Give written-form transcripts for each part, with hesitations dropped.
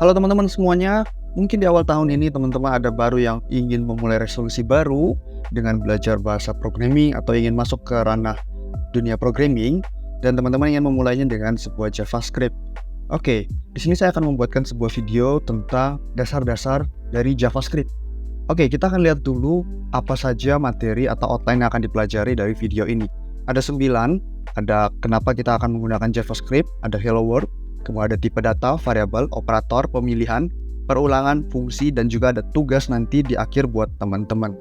Halo teman-teman semuanya, mungkin di awal tahun ini teman-teman ada baru yang ingin memulai resolusi baru dengan belajar bahasa programming atau ingin masuk ke ranah dunia programming dan teman-teman ingin memulainya dengan sebuah JavaScript. Oke, di sini saya akan membuatkan sebuah video tentang dasar-dasar dari JavaScript. Oke, kita akan lihat dulu apa saja materi atau outline yang akan dipelajari dari video ini. Ada 9, ada kenapa kita akan menggunakan JavaScript, ada Hello World, kemudian ada tipe data, variabel, operator, pemilihan, perulangan, fungsi, dan juga ada tugas nanti di akhir buat teman-teman.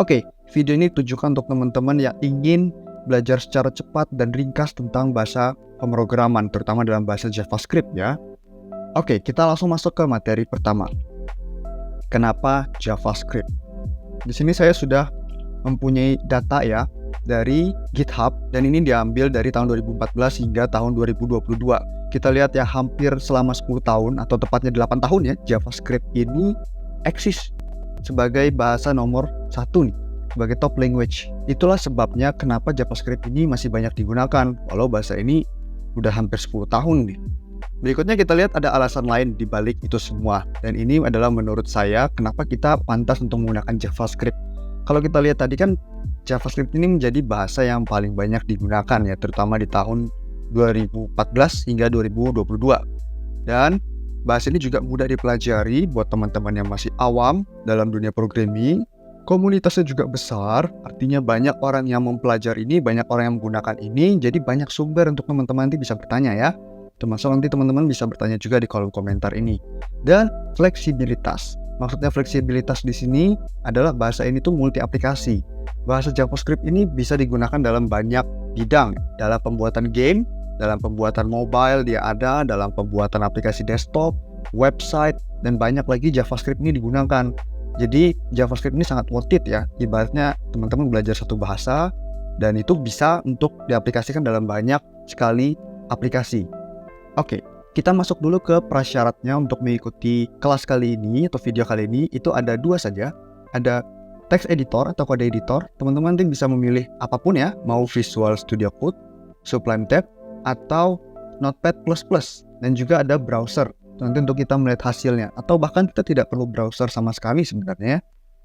Oke, video ini ditujukan untuk teman-teman yang ingin belajar secara cepat dan ringkas tentang bahasa pemrograman, terutama dalam bahasa JavaScript ya. Oke, kita langsung masuk ke materi pertama. Kenapa JavaScript? Di sini saya sudah mempunyai data ya dari GitHub dan ini diambil dari tahun 2014 hingga tahun 2022. Kita lihat ya hampir selama 10 tahun atau tepatnya 8 tahun ya JavaScript ini eksis sebagai bahasa nomor 1 nih, sebagai top language. Itulah sebabnya kenapa JavaScript ini masih banyak digunakan walau bahasa ini udah hampir 10 tahun nih. Berikutnya kita lihat ada alasan lain di balik itu semua dan ini adalah menurut saya kenapa kita pantas untuk menggunakan JavaScript. Kalau kita lihat tadi kan JavaScript ini menjadi bahasa yang paling banyak digunakan ya, terutama di tahun 2014 hingga 2022. Dan bahasa ini juga mudah dipelajari buat teman-teman yang masih awam dalam dunia programming. Komunitasnya juga besar, artinya banyak orang yang mempelajari ini, banyak orang yang menggunakan ini, jadi banyak sumber untuk teman-teman nanti bisa bertanya ya. Termasuk nanti teman-teman bisa bertanya juga di kolom komentar ini. Dan fleksibilitas. Maksudnya fleksibilitas di sini adalah bahasa ini tuh multi aplikasi. Bahasa JavaScript ini bisa digunakan dalam banyak bidang, dalam pembuatan game, dalam pembuatan mobile dia ada, dalam pembuatan aplikasi desktop, website, dan banyak lagi JavaScript ini digunakan. Jadi JavaScript ini sangat worth it ya, ibaratnya teman-teman belajar satu bahasa dan itu bisa untuk diaplikasikan dalam banyak sekali aplikasi. Oke, kita masuk dulu ke prasyaratnya untuk mengikuti kelas kali ini atau video kali ini. Itu ada 2 saja, ada text editor atau code editor. Teman-teman nanti bisa memilih apapun ya, mau Visual Studio Code, Sublime Text, atau Notepad++, dan juga ada browser nanti untuk kita melihat hasilnya, atau bahkan kita tidak perlu browser sama sekali sebenarnya.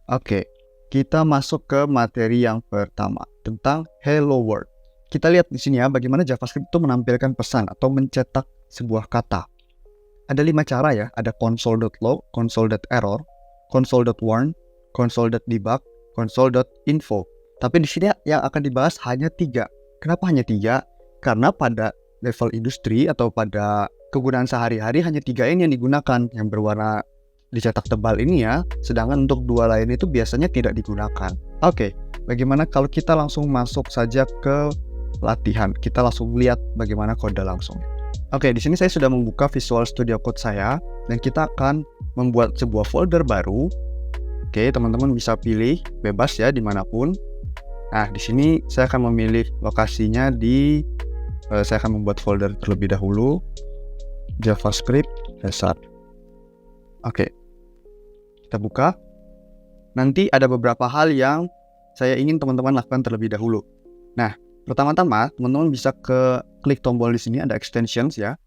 Oke, kita masuk ke materi yang pertama tentang Hello World. Kita lihat di sini ya bagaimana JavaScript itu menampilkan pesan atau mencetak sebuah kata. Ada 5 cara ya, ada console.log, console.error, console.warn, console.debug, console.info. Tapi di sini yang akan dibahas hanya 3. Kenapa hanya 3? Karena pada level industri atau pada kegunaan sehari-hari hanya 3 ini yang digunakan, yang berwarna dicetak tebal ini ya, sedangkan untuk 2 lain itu biasanya tidak digunakan. Oke, bagaimana kalau kita langsung masuk saja ke latihan, kita langsung lihat bagaimana kode langsung. Oke, di sini saya sudah membuka Visual Studio Code saya dan kita akan membuat sebuah folder baru. Oke, teman-teman bisa pilih bebas ya dimanapun. Nah, di sini saya akan memilih lokasinya saya akan membuat folder terlebih dahulu. JavaScript dasar. Oke, kita buka. Nanti ada beberapa hal yang saya ingin teman-teman lakukan terlebih dahulu. Nah, pertama-tama teman-teman bisa klik tombol di sini ada extensions ya.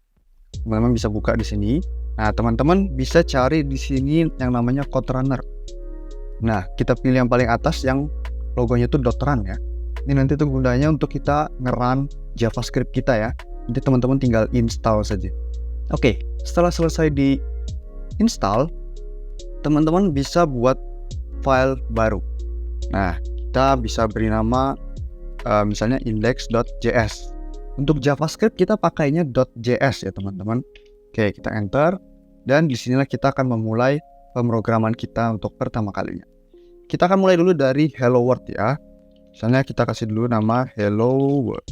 Teman-teman bisa buka di sini. Nah, teman-teman bisa cari di sini yang namanya code runner. Nah, kita pilih yang paling atas yang logonya itu .run ya. Ini nanti tuh gunanya untuk kita nge-run JavaScript kita ya. Nanti teman-teman tinggal install saja. Oke, setelah selesai di install, teman-teman bisa buat file baru. Nah, kita bisa beri nama misalnya index.js. Untuk JavaScript kita pakainya .js ya teman-teman. Oke, kita enter dan disinilah kita akan memulai pemrograman kita untuk pertama kalinya. Kita akan mulai dulu dari Hello World ya. Misalnya kita kasih dulu nama Hello World.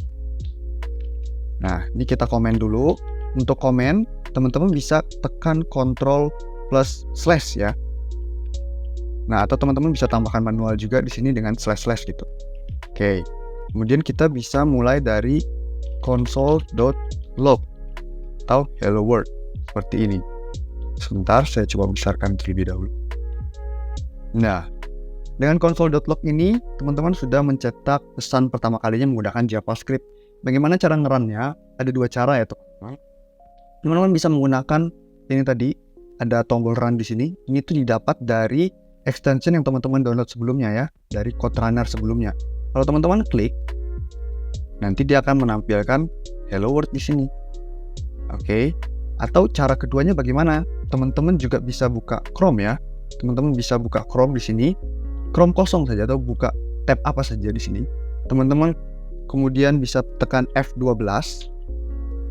Nah, ini kita komen dulu. Untuk komen, teman-teman bisa tekan Ctrl+/ ya. Nah, atau teman-teman bisa tambahkan manual juga di sini dengan / gitu. Oke. Kemudian kita bisa mulai dari console.log atau Hello World seperti ini. Sebentar, saya coba besarkan terlebih dahulu. Nah, dengan console.log ini, teman-teman sudah mencetak pesan pertama kalinya menggunakan JavaScript. Bagaimana cara nge-run-nya? Ada 2 cara ya teman-teman. Teman-teman bisa menggunakan ini tadi, ada tombol run di sini. Ini tuh didapat dari extension yang teman-teman download sebelumnya ya, dari Code Runner sebelumnya. Kalau teman-teman klik, nanti dia akan menampilkan Hello World di sini. Oke. Atau cara keduanya bagaimana? Teman-teman juga bisa buka Chrome ya. Teman-teman bisa buka Chrome di sini. Chrome kosong saja atau buka tab apa saja di sini. Teman-teman kemudian bisa tekan F12.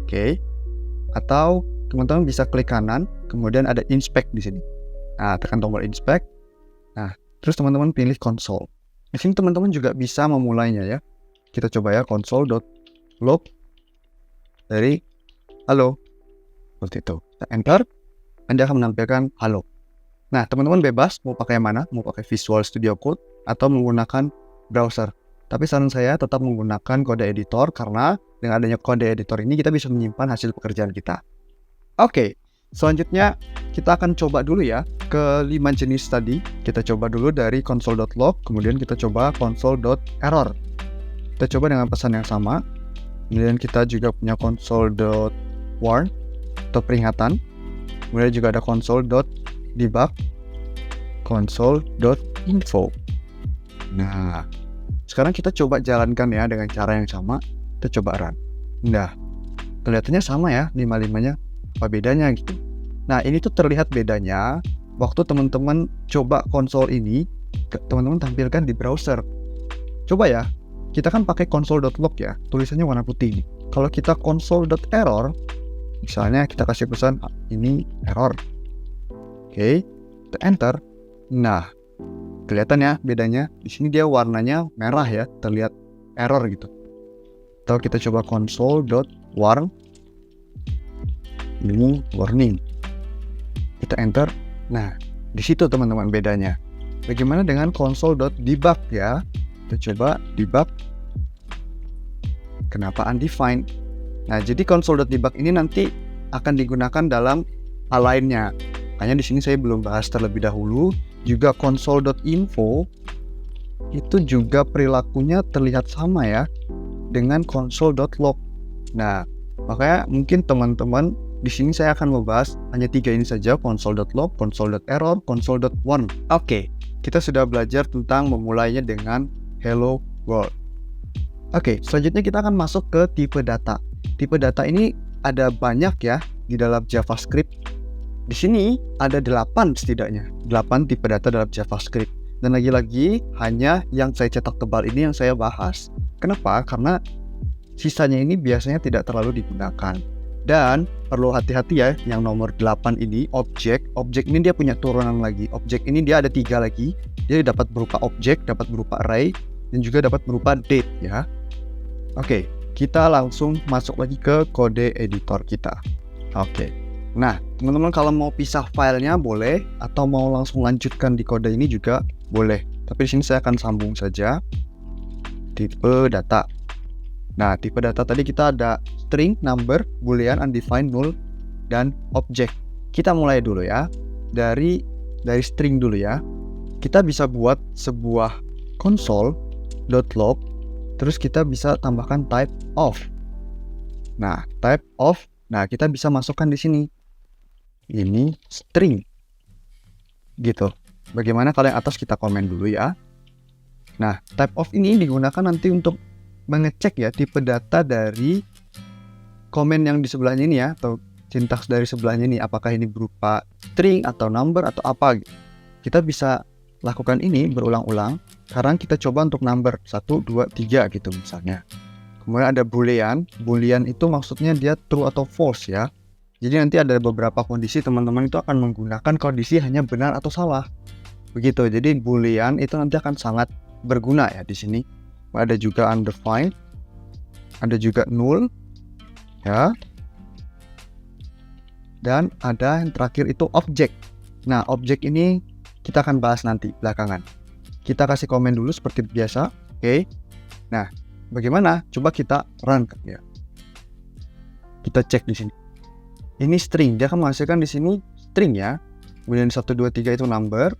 Oke. Atau teman-teman bisa klik kanan, kemudian ada inspect di sini. Nah, tekan tombol inspect. Nah, terus teman-teman pilih console. Di sini teman-teman juga bisa memulainya ya. Kita coba ya, console.log dari halo. Seperti itu. Kita enter, Anda akan menampilkan halo. Nah, teman-teman bebas mau pakai yang mana, mau pakai Visual Studio Code atau menggunakan browser. Tapi saran saya tetap menggunakan kode editor karena dengan adanya kode editor ini kita bisa menyimpan hasil pekerjaan kita. Oke, selanjutnya kita akan coba dulu ya ke 5 jenis tadi. Kita coba dulu dari console.log, kemudian kita coba console.error. Kita coba dengan pesan yang sama. Kemudian kita juga punya console.warn atau peringatan. Kemudian juga ada console.debug, console.info. Nah, sekarang kita coba jalankan ya dengan cara yang sama. Kita coba run. Nah, kelihatannya sama ya 5-5-nya. Apa bedanya gitu? Nah, ini tuh terlihat bedanya waktu teman-teman coba konsol ini, teman-teman tampilkan di browser. Coba ya, kita kan pakai console.log ya, tulisannya warna putih nih. Kalau kita console.error, misalnya kita kasih pesan ini error. Oke, kita enter. Nah, kelihatan ya bedanya. Di sini dia warnanya merah ya, terlihat error gitu. Atau kita coba console.warn. Ini warning. Kita enter. Nah, di situ teman-teman bedanya. Bagaimana dengan console.debug ya? Kita coba debug. Kenapa undefined? Nah, jadi console.debug ini nanti akan digunakan dalam hal lainnya. Makanya di sini saya belum bahas terlebih dahulu. Juga console.info itu juga perilakunya terlihat sama ya dengan console.log. Nah, makanya mungkin teman-teman di sini saya akan membahas hanya 3 ini saja, console.log, console.error, console.warn. Oke, kita sudah belajar tentang memulainya dengan Hello World. Oke, selanjutnya kita akan masuk ke tipe data. Tipe data ini ada banyak ya di dalam JavaScript. Di sini ada 8 setidaknya, 8 tipe data dalam JavaScript. Dan lagi-lagi hanya yang saya cetak tebal ini yang saya bahas. Kenapa? Karena sisanya ini biasanya tidak terlalu digunakan. Dan perlu hati-hati ya, yang nomor 8 ini, objek. Objek ini dia punya turunan lagi. Objek ini dia ada 3 lagi. Dia dapat berupa objek, dapat berupa array, dan juga dapat berupa date ya. Oke, kita langsung masuk lagi ke kode editor kita. Oke. Nah, teman-teman kalau mau pisah filenya boleh, atau mau langsung lanjutkan di kode ini juga boleh. Tapi di sini saya akan sambung saja. Tipe data. Nah, tipe data tadi kita ada string, number, boolean, undefined, null, dan object. Kita mulai dulu ya. Dari string dulu ya. Kita bisa buat sebuah console.log, terus kita bisa tambahkan type of. Nah, type of, nah kita bisa masukkan di sini. Ini string. Gitu. Bagaimana kalau yang atas kita komen dulu ya. Nah, type of ini digunakan nanti untuk mengecek ya tipe data dari komen yang di sebelahnya ini ya, atau sintaks dari sebelahnya ini, apakah ini berupa string atau number atau apa gitu. Kita bisa lakukan ini berulang-ulang. Sekarang kita coba untuk number 1, 2, 3 gitu misalnya. Kemudian ada boolean. Boolean itu maksudnya dia true atau false ya. Jadi nanti ada beberapa kondisi teman-teman itu akan menggunakan kondisi hanya benar atau salah. Begitu. Jadi boolean itu nanti akan sangat berguna ya di sini. Ada juga undefined, ada juga null, ya. Dan ada yang terakhir itu object. Nah, object ini kita akan bahas nanti belakangan. Kita kasih komen dulu seperti biasa, oke? Nah, bagaimana? Coba kita run ya. Kita cek di sini. Ini string, dia akan menghasilkan di sini string ya. Kemudian 1, 2, 3 itu number,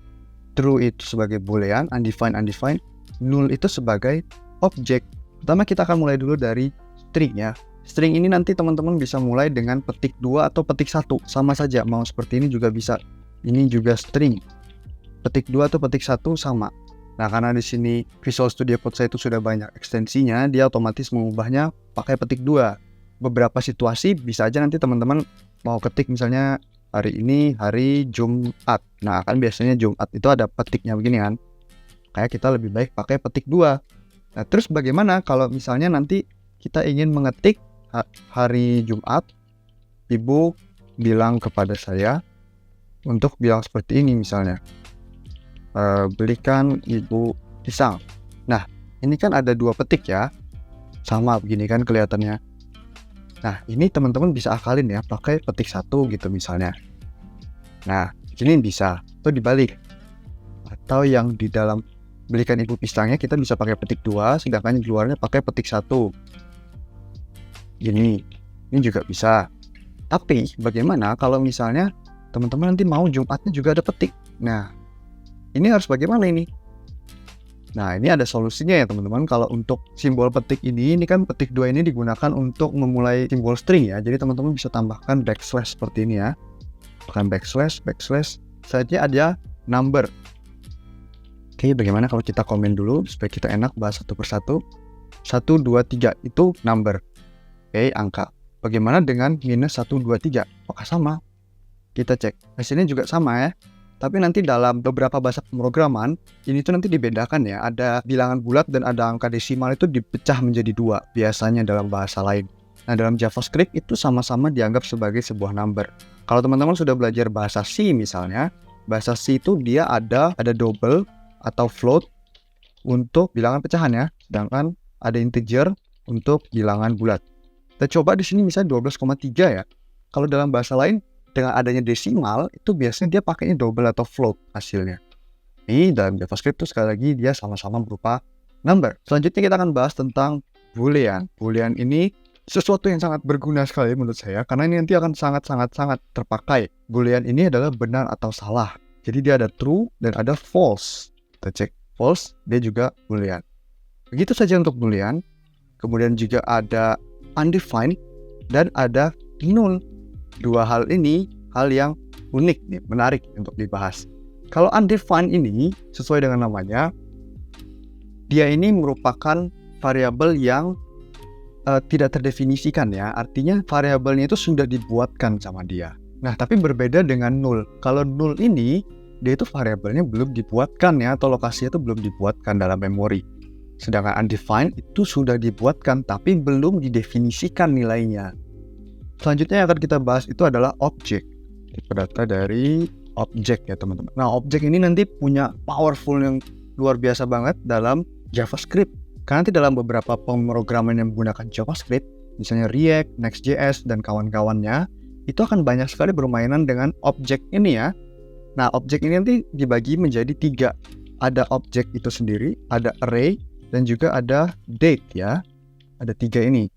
true itu sebagai boolean, undefined, null itu sebagai objek. Pertama kita akan mulai dulu dari string ya. String ini nanti teman-teman bisa mulai dengan petik 2 atau petik 1, sama saja, mau seperti ini juga bisa. Ini juga string. Petik 2 atau petik 1 sama. Nah, karena di sini Visual Studio Code saya itu sudah banyak ekstensinya, dia otomatis mengubahnya pakai petik 2. Beberapa situasi bisa aja nanti teman-teman mau ketik misalnya hari ini hari Jumat. Nah, kan biasanya Jumat itu ada petiknya begini kan. Kayak kita lebih baik pakai petik 2. Nah, terus bagaimana kalau misalnya nanti kita ingin mengetik hari Jumat, Ibu bilang kepada saya untuk bilang seperti ini misalnya. Belikan Ibu pisang. Nah, ini kan ada 2 petik ya. Sama begini kan kelihatannya. Nah, ini teman-teman bisa akalin ya, pakai petik 1 gitu misalnya. Nah, ini bisa. Atau dibalik. Atau yang di dalam belikan Ibu pisangnya kita bisa pakai petik 2, sedangkan di luarnya pakai petik 1. Ini juga bisa. Tapi bagaimana kalau misalnya teman-teman nanti mau Jumatnya juga ada petik. Nah, ini harus bagaimana ini? Nah, ini ada solusinya ya teman-teman. Kalau untuk simbol petik ini kan petik 2 ini digunakan untuk memulai simbol string ya. Jadi teman-teman bisa tambahkan backslash seperti ini ya. Bukan backslash, saja ada number. Oke, bagaimana kalau kita komen dulu supaya kita enak bahas satu persatu. 1, 2, 3 itu number. Oke, angka. Bagaimana dengan minus 1, 2, 3? Apakah sama? Kita cek. Hasilnya juga sama ya. Tapi nanti dalam beberapa bahasa pemrograman, ini tuh nanti dibedakan ya. Ada bilangan bulat dan ada angka desimal itu dipecah menjadi 2, biasanya dalam bahasa lain. Nah, dalam JavaScript itu sama-sama dianggap sebagai sebuah number. Kalau teman-teman sudah belajar bahasa C misalnya, bahasa C itu dia ada double atau float untuk bilangan pecahan ya. Sedangkan ada integer untuk bilangan bulat. Kita coba di sini misalnya 12,3 ya. Kalau dalam bahasa lain, dengan adanya desimal, itu biasanya dia pakainya double atau float hasilnya. Ini dalam JavaScript itu sekali lagi dia sama-sama berupa number. Selanjutnya kita akan bahas tentang Boolean. Boolean ini sesuatu yang sangat berguna sekali menurut saya, karena ini nanti akan sangat terpakai. Boolean ini adalah benar atau salah. Jadi dia ada true dan ada false. Kita cek false, dia juga Boolean. Begitu saja untuk Boolean. Kemudian juga ada undefined dan ada null. 2 hal ini hal yang unik nih, menarik untuk dibahas. Kalau undefined ini sesuai dengan namanya, dia ini merupakan variabel yang tidak terdefinisikan ya. Artinya variabelnya itu sudah dibuatkan sama dia. Nah, tapi berbeda dengan null. Kalau null ini dia itu variabelnya belum dibuatkan ya, atau lokasinya itu belum dibuatkan dalam memori. Sedangkan undefined itu sudah dibuatkan tapi belum didefinisikan nilainya. Selanjutnya yang akan kita bahas itu adalah object. Berdata dari object ya teman-teman. Nah, object ini nanti punya powerful yang luar biasa banget dalam JavaScript. Karena nanti dalam beberapa pemrograman yang menggunakan JavaScript, misalnya React, Next.js, dan kawan-kawannya, itu akan banyak sekali bermainan dengan object ini ya. Nah, object ini nanti dibagi menjadi 3. Ada object itu sendiri, ada array, dan juga ada date ya. Ada 3 ini.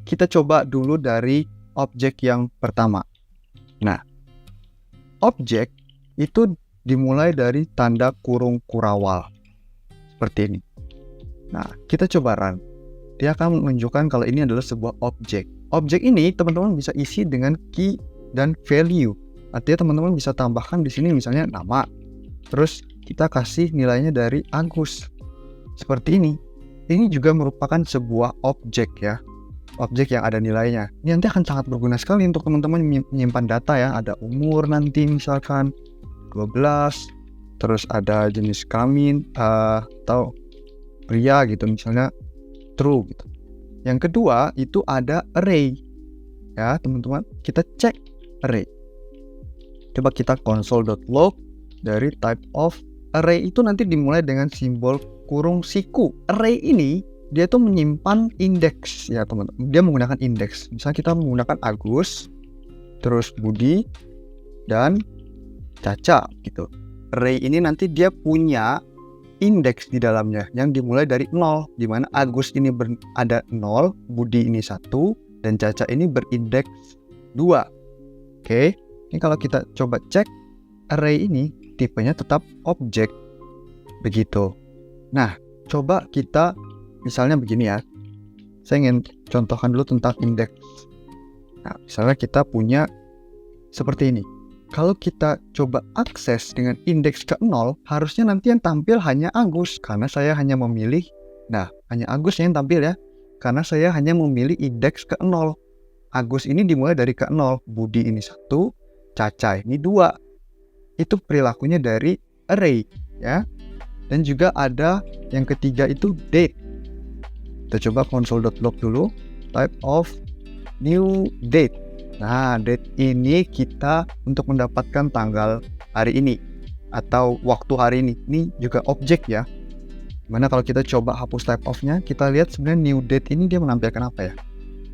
Kita coba dulu dari objek yang pertama. Nah, objek itu dimulai dari tanda kurung kurawal. Seperti ini. Nah, kita coba run. Dia akan menunjukkan kalau ini adalah sebuah objek. Objek ini teman-teman bisa isi dengan key dan value. Artinya teman-teman bisa tambahkan di sini misalnya nama. Terus kita kasih nilainya dari Agus. Seperti ini. Ini juga merupakan sebuah objek ya. Objek yang ada nilainya. Ini nanti akan sangat berguna sekali untuk teman-teman menyimpan data ya. Ada umur nanti misalkan 12, terus ada jenis kelamin atau pria gitu misalnya true gitu. Yang kedua itu ada array. Ya, teman-teman, kita cek array. Coba kita console.log dari type of array itu nanti dimulai dengan simbol kurung siku. Array ini dia tuh menyimpan indeks ya teman-teman. Dia menggunakan indeks. Misalnya kita menggunakan Agus, terus Budi, dan Caca gitu. Array ini nanti dia punya indeks di dalamnya yang dimulai dari 0, di mana Agus ini ada 0, Budi ini 1, dan Caca ini berindeks 2. Oke, ini kalau kita coba cek array ini tipenya tetap objek. Begitu. Nah, coba kita misalnya begini ya. saya ingin contohkan dulu tentang indeks. Nah, misalnya kita punya seperti ini. Kalau kita coba akses dengan indeks ke 0, harusnya nanti yang tampil hanya Agus. Karena saya hanya memilih, hanya Agus yang tampil ya. Karena saya hanya memilih indeks ke 0. Agus ini dimulai dari ke 0. Budi ini 1, Caca ini 2. Itu perilakunya dari array ya. Dan juga ada yang ketiga itu date. Kita coba console.log dulu. Type of new date. Nah, date ini kita untuk mendapatkan tanggal hari ini atau waktu hari ini. Ini juga objek ya. Dimana kalau kita coba hapus type of-nya, kita lihat sebenarnya new date ini dia menampilkan apa ya?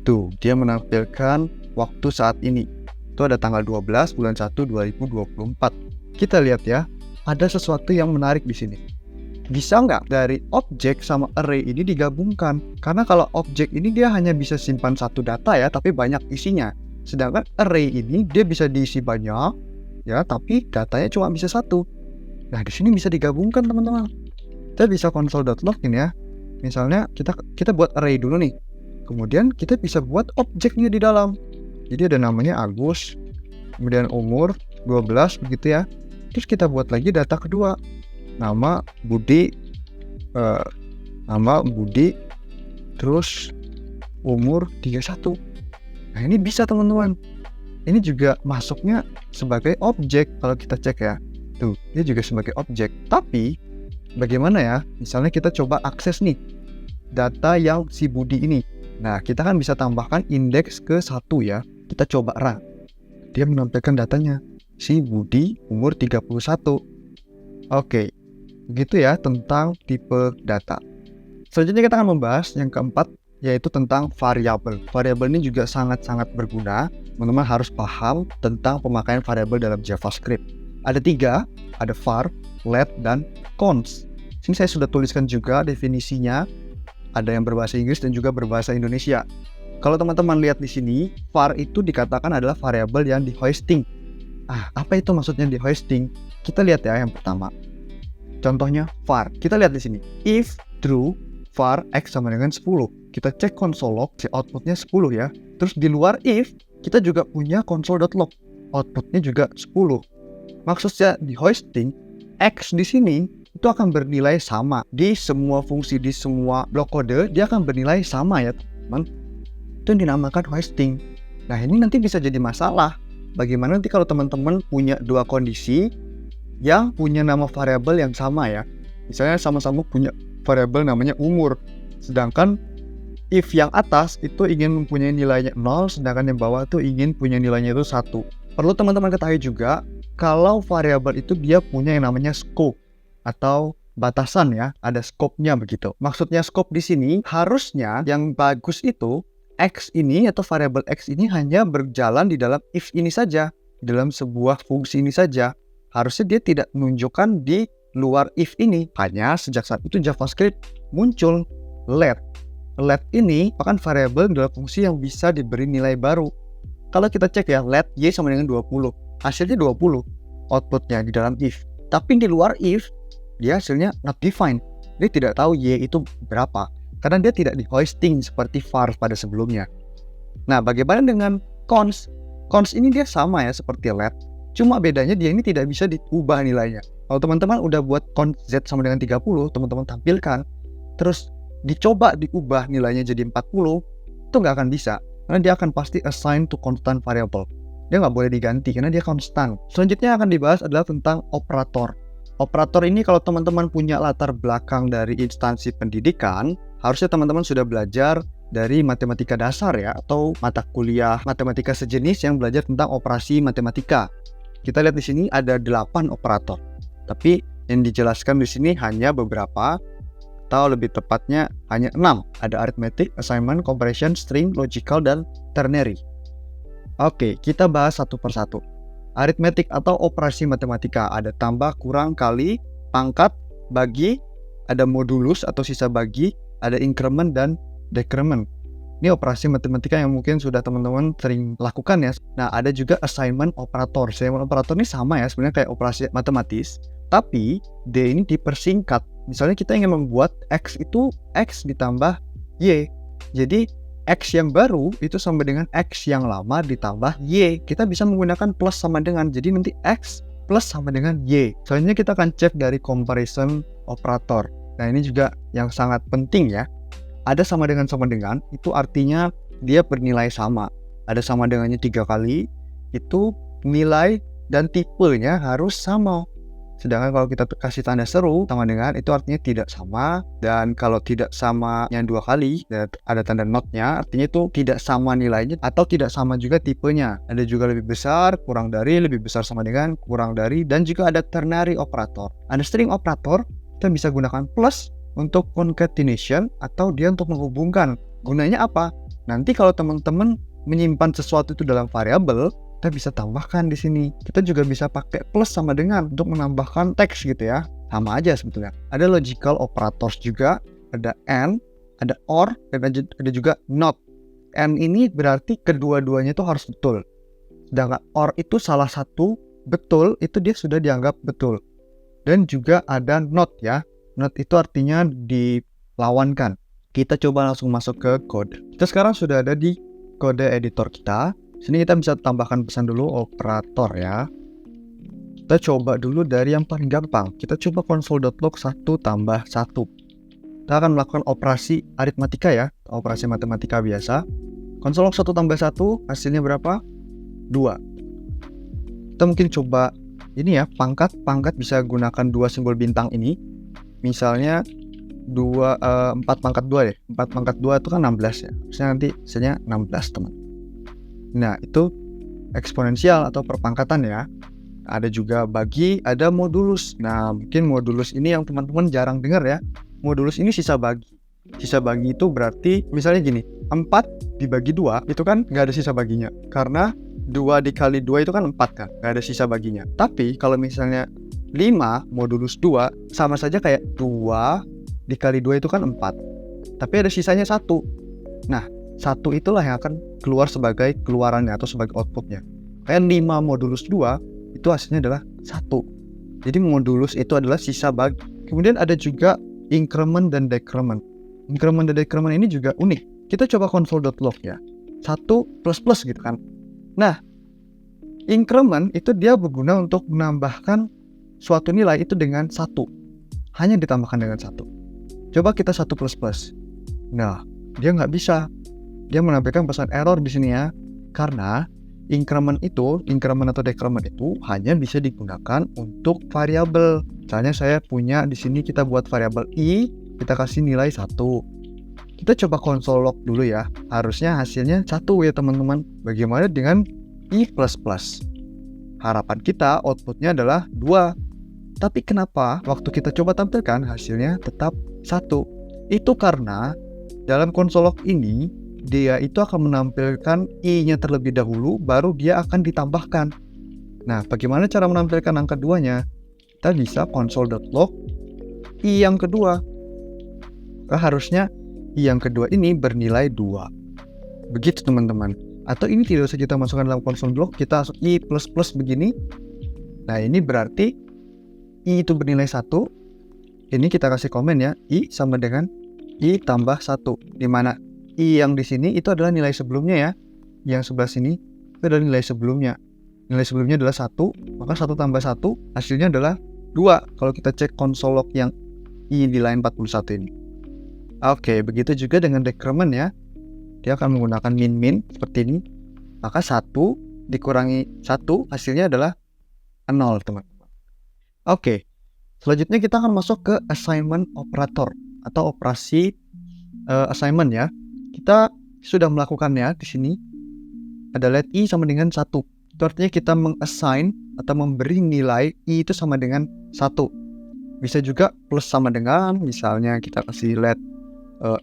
Tuh, dia menampilkan waktu saat ini. Itu ada tanggal 12 bulan 1 2024. Kita lihat ya, ada sesuatu yang menarik di sini. Bisa nggak dari objek sama array ini digabungkan? Karena kalau objek ini dia hanya bisa simpan satu data ya, tapi banyak isinya. Sedangkan array ini dia bisa diisi banyak ya, tapi datanya cuma bisa satu. Nah, di sini bisa digabungkan teman-teman. Kita bisa console.log ini ya. Misalnya kita buat array dulu nih. Kemudian kita bisa buat objeknya di dalam. Jadi ada namanya Agus, kemudian umur 12 begitu ya. Terus kita buat lagi data kedua. Nama Budi, terus umur 31. Nah, ini bisa teman-teman. Ini juga masuknya sebagai objek kalau kita cek ya. Tuh, dia juga sebagai objek. Tapi bagaimana ya? Misalnya kita coba akses nih data yang si Budi ini. Nah, kita kan bisa tambahkan indeks ke 1 ya. Kita coba run. Dia menampilkan datanya. Si Budi umur 31. Oke. Begitu ya tentang tipe data. Selanjutnya kita akan membahas yang keempat, yaitu tentang variabel. Variabel ini juga sangat-sangat berguna. Teman-teman harus paham tentang pemakaian variabel dalam JavaScript. Ada 3, ada var, let, dan cons. Sini saya sudah tuliskan juga definisinya. Ada yang berbahasa Inggris dan juga berbahasa Indonesia. Kalau teman-teman lihat di sini, var itu dikatakan adalah variabel yang di hoisting. Apa itu maksudnya di hoisting? Kita lihat ya yang pertama. Contohnya var. Kita lihat di sini. If true, var x sama dengan 10. Kita cek console.log, si outputnya 10 ya. Terus di luar if, kita juga punya console.log. Outputnya juga 10. Maksudnya di hoisting, x di sini itu akan bernilai sama. Di semua fungsi, di semua blok kode, dia akan bernilai sama ya teman. Itu yang dinamakan hoisting. Nah, ini nanti bisa jadi masalah. Bagaimana nanti kalau teman-teman punya dua kondisi yang punya nama variabel yang sama ya. Misalnya sama-sama punya variabel namanya umur. Sedangkan if yang atas itu ingin mempunyai nilainya 0, sedangkan yang bawah itu ingin punya nilainya itu 1. Perlu teman-teman ketahui juga, kalau variabel itu dia punya yang namanya scope atau batasan ya, ada scope-nya begitu. Maksudnya scope di sini harusnya yang bagus itu x ini atau variabel x ini hanya berjalan di dalam if ini saja, dalam sebuah fungsi ini saja. Harusnya dia tidak menunjukkan di luar if ini. Hanya sejak saat itu JavaScript muncul let. Let ini merupakan variabel dalam fungsi yang bisa diberi nilai baru. Kalau kita cek ya, let y sama dengan 20. Hasilnya 20 outputnya di dalam if. Tapi di luar if, dia hasilnya not defined. Dia tidak tahu y itu berapa. Karena dia tidak di hoisting seperti var pada sebelumnya. Nah, bagaimana dengan cons? Cons ini dia sama ya seperti let. Cuma bedanya dia ini tidak bisa diubah nilainya. Kalau teman-teman udah buat cons z sama dengan 30, teman-teman tampilkan. Terus dicoba diubah nilainya jadi 40, itu nggak akan bisa. Karena dia akan pasti assign to constant variable. Dia nggak boleh diganti karena dia konstan. Selanjutnya akan dibahas adalah tentang operator. Operator ini kalau teman-teman punya latar belakang dari instansi pendidikan, harusnya teman-teman sudah belajar dari matematika dasar ya, atau mata kuliah matematika sejenis yang belajar tentang operasi matematika. Kita lihat di sini ada 8 operator. Tapi yang dijelaskan di sini hanya beberapa, atau lebih tepatnya hanya 6. Ada arithmetic, assignment, comparison, string, logical, dan ternary. Oke, kita bahas satu persatu. Arithmetic atau operasi matematika, ada tambah, kurang, kali, pangkat, bagi, ada modulus atau sisa bagi, ada increment dan decrement. Ini operasi matematika yang mungkin sudah teman-teman sering lakukan ya. Nah, ada juga assignment operator. Assignment operator ini sama ya, sebenarnya kayak operasi matematis, tapi D ini dipersingkat. Misalnya kita ingin membuat X itu X ditambah Y. Jadi X yang baru itu sama dengan X yang lama ditambah Y. Kita bisa menggunakan plus sama dengan. Jadi nanti X plus sama dengan Y. Selanjutnya kita akan cek dari comparison operator. Nah ini juga yang sangat penting ya. Ada sama dengan itu artinya dia bernilai sama. Ada sama dengannya 3 kali, itu nilai dan tipenya harus sama. Sedangkan kalau kita kasih tanda seru sama dengan itu artinya tidak sama. Dan kalau tidak sama yang 2 kali dan ada tanda notnya, artinya itu tidak sama nilainya atau tidak sama juga tipenya. Ada juga lebih besar, kurang dari, lebih besar sama dengan, kurang dari, dan juga ada ternary operator. Ada string operator, kita bisa gunakan plus untuk concatenation atau dia untuk menghubungkan. Gunanya apa? Nanti kalau teman-teman menyimpan sesuatu itu dalam variabel, kita bisa tambahkan di sini. Kita juga bisa pakai plus sama dengan untuk menambahkan teks gitu ya. Sama aja sebetulnya. Ada logical operators juga, ada and, ada or, dan ada juga not. And ini berarti kedua-duanya itu harus betul. Sedangkan or itu salah satu betul, itu dia sudah dianggap betul. Dan juga ada not ya. Not itu artinya dilawankan. Kita coba langsung masuk ke kode. Kita sekarang sudah ada di kode editor kita. Sini kita bisa tambahkan pesan dulu operator ya. Kita coba dulu dari yang paling gampang. Kita coba console.log 1 tambah 1. Kita akan melakukan operasi aritmatika ya. Operasi matematika biasa. Console.log 1 tambah 1 hasilnya berapa? 2. Kita mungkin coba ini ya, pangkat bisa gunakan 2 simbol bintang ini. Misalnya 4 pangkat 2 deh. 4 pangkat 2 itu kan 16 ya. Misalnya nanti hasilnya 16 teman. Nah itu eksponensial atau perpangkatan ya. Ada juga bagi, ada modulus. Nah mungkin modulus ini yang teman-teman jarang dengar ya. Modulus ini sisa bagi. Sisa bagi itu berarti misalnya gini, 4 dibagi 2 itu kan nggak ada sisa baginya. Karena 2 dikali 2 itu kan 4 kan, nggak ada sisa baginya. Tapi kalau misalnya 5 modulus 2 sama saja kayak 2 dikali 2 itu kan 4. Tapi ada sisanya 1. Nah, 1 itulah yang akan keluar sebagai keluarannya atau sebagai outputnya. Kayak 5 modulus 2 itu hasilnya adalah 1. Jadi modulus itu adalah sisa bagi. Kemudian ada juga increment dan decrement. Increment dan decrement ini juga unik. Kita coba console.log ya. 1 plus plus gitu kan. Nah, increment itu dia berguna untuk menambahkan suatu nilai itu dengan 1. Hanya ditambahkan dengan 1. Coba kita 1 plus plus. Nah, dia nggak bisa. Dia menampilkan pesan error di sini ya. Karena increment atau decrement itu hanya bisa digunakan untuk variabel. Misalnya saya punya di sini kita buat variabel i, kita kasih nilai 1. Kita coba console log dulu ya. Harusnya hasilnya 1 ya teman-teman. Bagaimana dengan i++? Harapan kita outputnya adalah 2. Tapi kenapa waktu kita coba tampilkan hasilnya tetap 1? Itu karena dalam console log ini dia itu akan menampilkan i-nya terlebih dahulu, baru dia akan ditambahkan. Nah, bagaimana cara menampilkan angka 2-nya? Kita bisa console.log i yang kedua. Harusnya i yang kedua ini bernilai 2. Begitu teman-teman. Atau ini tidak usah kita masukkan dalam console.log, kita masuk i++ begini. Nah, ini berarti i itu bernilai 1. Ini kita kasih komen ya, i sama dengan i tambah 1, di mana i yang di sini itu adalah nilai sebelumnya ya. Yang sebelah sini itu adalah nilai sebelumnya. Nilai sebelumnya adalah 1, maka 1 tambah 1 hasilnya adalah 2. Kalau kita cek console log yang i di line 41 ini. Oke, begitu juga dengan decrement ya. Dia akan menggunakan min seperti ini. Maka 1 dikurangi 1 hasilnya adalah 0 teman-teman. Oke, selanjutnya kita akan masuk ke assignment operator atau operasi assignment ya. Kita sudah melakukannya di sini. Ada let i sama dengan 1. Itu artinya kita mengassign atau memberi nilai i itu sama dengan 1. Bisa juga plus sama dengan, misalnya kita kasih let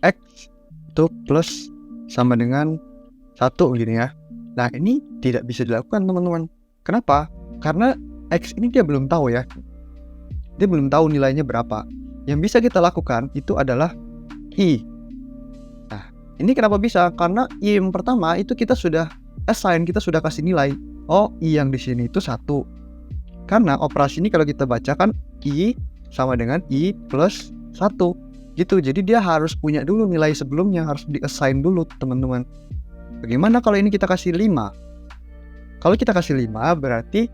x itu plus sama dengan 1 gini ya. Nah, ini tidak bisa dilakukan teman-teman. Kenapa? Karena x ini dia belum tahu ya. Dia belum tahu nilainya berapa. Yang bisa kita lakukan itu adalah i. Nah, ini kenapa bisa? Karena i yang pertama itu kita sudah assign, kita sudah kasih nilai. Oh, i yang di sini itu 1. Karena operasi ini kalau kita bacakan i sama dengan i plus 1. Gitu, jadi dia harus punya dulu nilai sebelumnya, harus di-assign dulu teman-teman. Bagaimana kalau ini kita kasih 5? Kalau kita kasih 5 berarti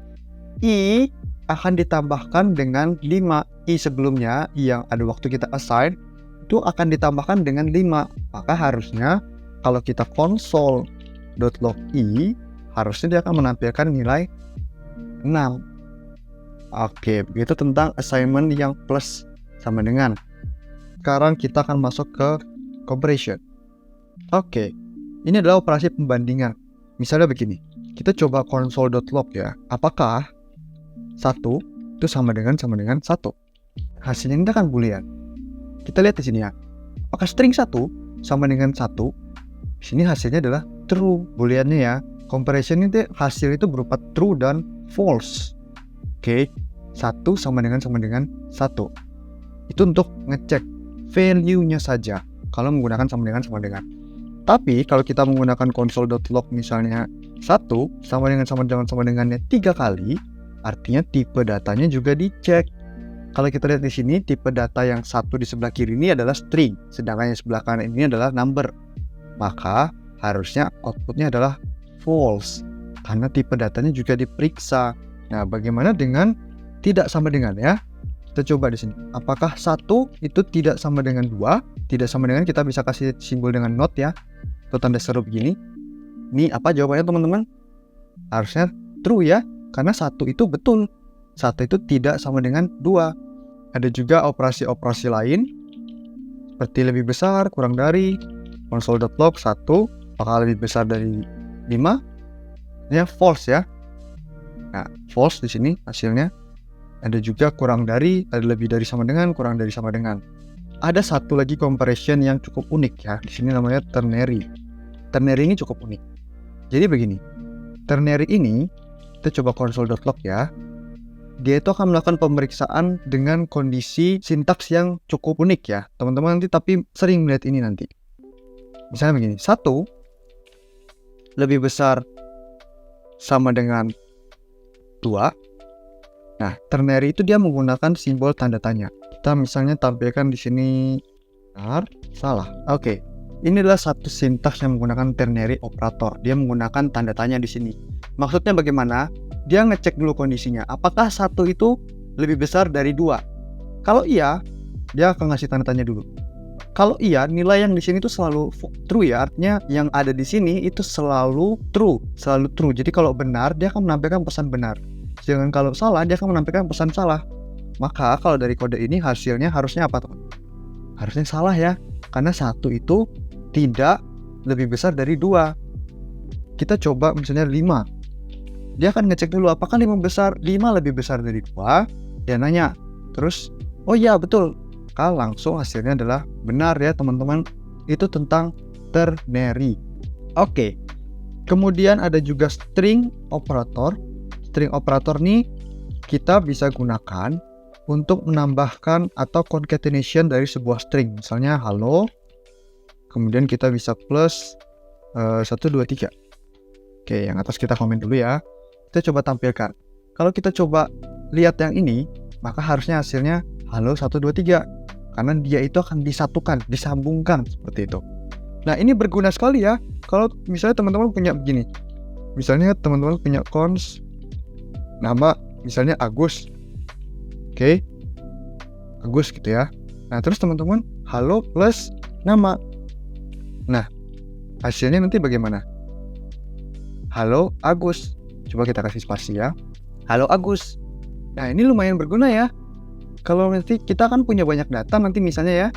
I akan ditambahkan dengan 5. I sebelumnya yang ada waktu kita assign itu akan ditambahkan dengan 5. Maka harusnya kalau kita console.log I, harusnya dia akan menampilkan nilai 6. Oke, begitu tentang assignment yang plus sama dengan. Sekarang kita akan masuk ke comparison. Oke, ini adalah operasi pembandingan. Misalnya begini, kita coba console.log ya. Apakah 1 itu sama dengan 1? Hasilnya ini kan boolean. Kita lihat di sini ya. Apakah string 1 sama dengan 1? Di sini hasilnya adalah true, booleannya ya. Comparison itu hasil itu berupa true dan false. Oke, 1 sama dengan 1. Itu untuk ngecek value-nya saja kalau menggunakan sama dengan. Tapi kalau kita menggunakan console.log misalnya 1 sama dengannya 3 kali, artinya tipe datanya juga dicek. Kalau kita lihat di sini, tipe data yang 1 di sebelah kiri ini adalah string, sedangkan yang sebelah kanan ini adalah number. Maka harusnya outputnya adalah false, karena tipe datanya juga diperiksa. Nah, bagaimana dengan tidak sama dengan ya? Kita coba di sini. Apakah 1 itu tidak sama dengan 2? Tidak sama dengan, kita bisa kasih simbol dengan not ya, atau tanda seru begini. Ini apa jawabannya teman-teman? Harusnya true ya, karena 1 itu betul. 1 itu tidak sama dengan 2. Ada juga operasi-operasi lain, seperti lebih besar, kurang dari, console.log 1, apakah lebih besar dari 5? Ini false ya. Nah, false di sini hasilnya. Ada juga kurang dari, ada lebih dari sama dengan, kurang dari sama dengan. Ada satu lagi comparison yang cukup unik ya. Di sini namanya ternary. Ternary ini cukup unik. Jadi begini. Ternary ini, kita coba console.log ya. Dia itu akan melakukan pemeriksaan dengan kondisi sintaks yang cukup unik ya. Teman-teman nanti tapi sering melihat ini nanti. Misalnya begini. 1 lebih besar sama dengan 2. Nah, ternary itu dia menggunakan simbol tanda tanya. Kita misalnya tampilkan di sini benar, salah. Oke. Ini adalah satu sintaks yang menggunakan ternary operator. Dia menggunakan tanda tanya di sini. Maksudnya bagaimana? Dia ngecek dulu kondisinya. Apakah 1 itu lebih besar dari 2? Kalau iya, dia akan ngasih tanda tanya dulu. Kalau iya, nilai yang di sini itu selalu true ya. Artinya yang ada di sini itu selalu true. Jadi kalau benar, dia akan menampilkan pesan benar. Sedangkan kalau salah, dia akan menampilkan pesan salah. Maka kalau dari kode ini hasilnya harusnya apa teman? Harusnya salah ya, karena 1 itu tidak lebih besar dari 2. Kita coba misalnya 5. Dia akan ngecek dulu apakah 5 lebih besar dari 2. Dia nanya, terus oh iya betul, kalau langsung hasilnya adalah benar ya teman-teman. Itu tentang ternary. Oke. Kemudian ada juga string operator. String operator nih kita bisa gunakan untuk menambahkan atau concatenation dari sebuah string. Misalnya halo, kemudian kita bisa plus 1, 2, 3. Oke, yang atas kita komen dulu ya. Kita coba tampilkan. Kalau kita coba lihat yang ini, maka harusnya hasilnya halo 1, 2, 3. Karena dia itu akan disatukan, disambungkan seperti itu. Nah, ini berguna sekali ya. Kalau misalnya teman-teman punya begini. Misalnya teman-teman punya cons nama misalnya Agus. Oke. Agus gitu ya. Nah, terus teman-teman halo plus nama. Nah, hasilnya nanti bagaimana? Halo Agus. Coba kita kasih spasi ya. Halo Agus. Nah, ini lumayan berguna ya. Kalau nanti kita kan punya banyak data nanti misalnya ya.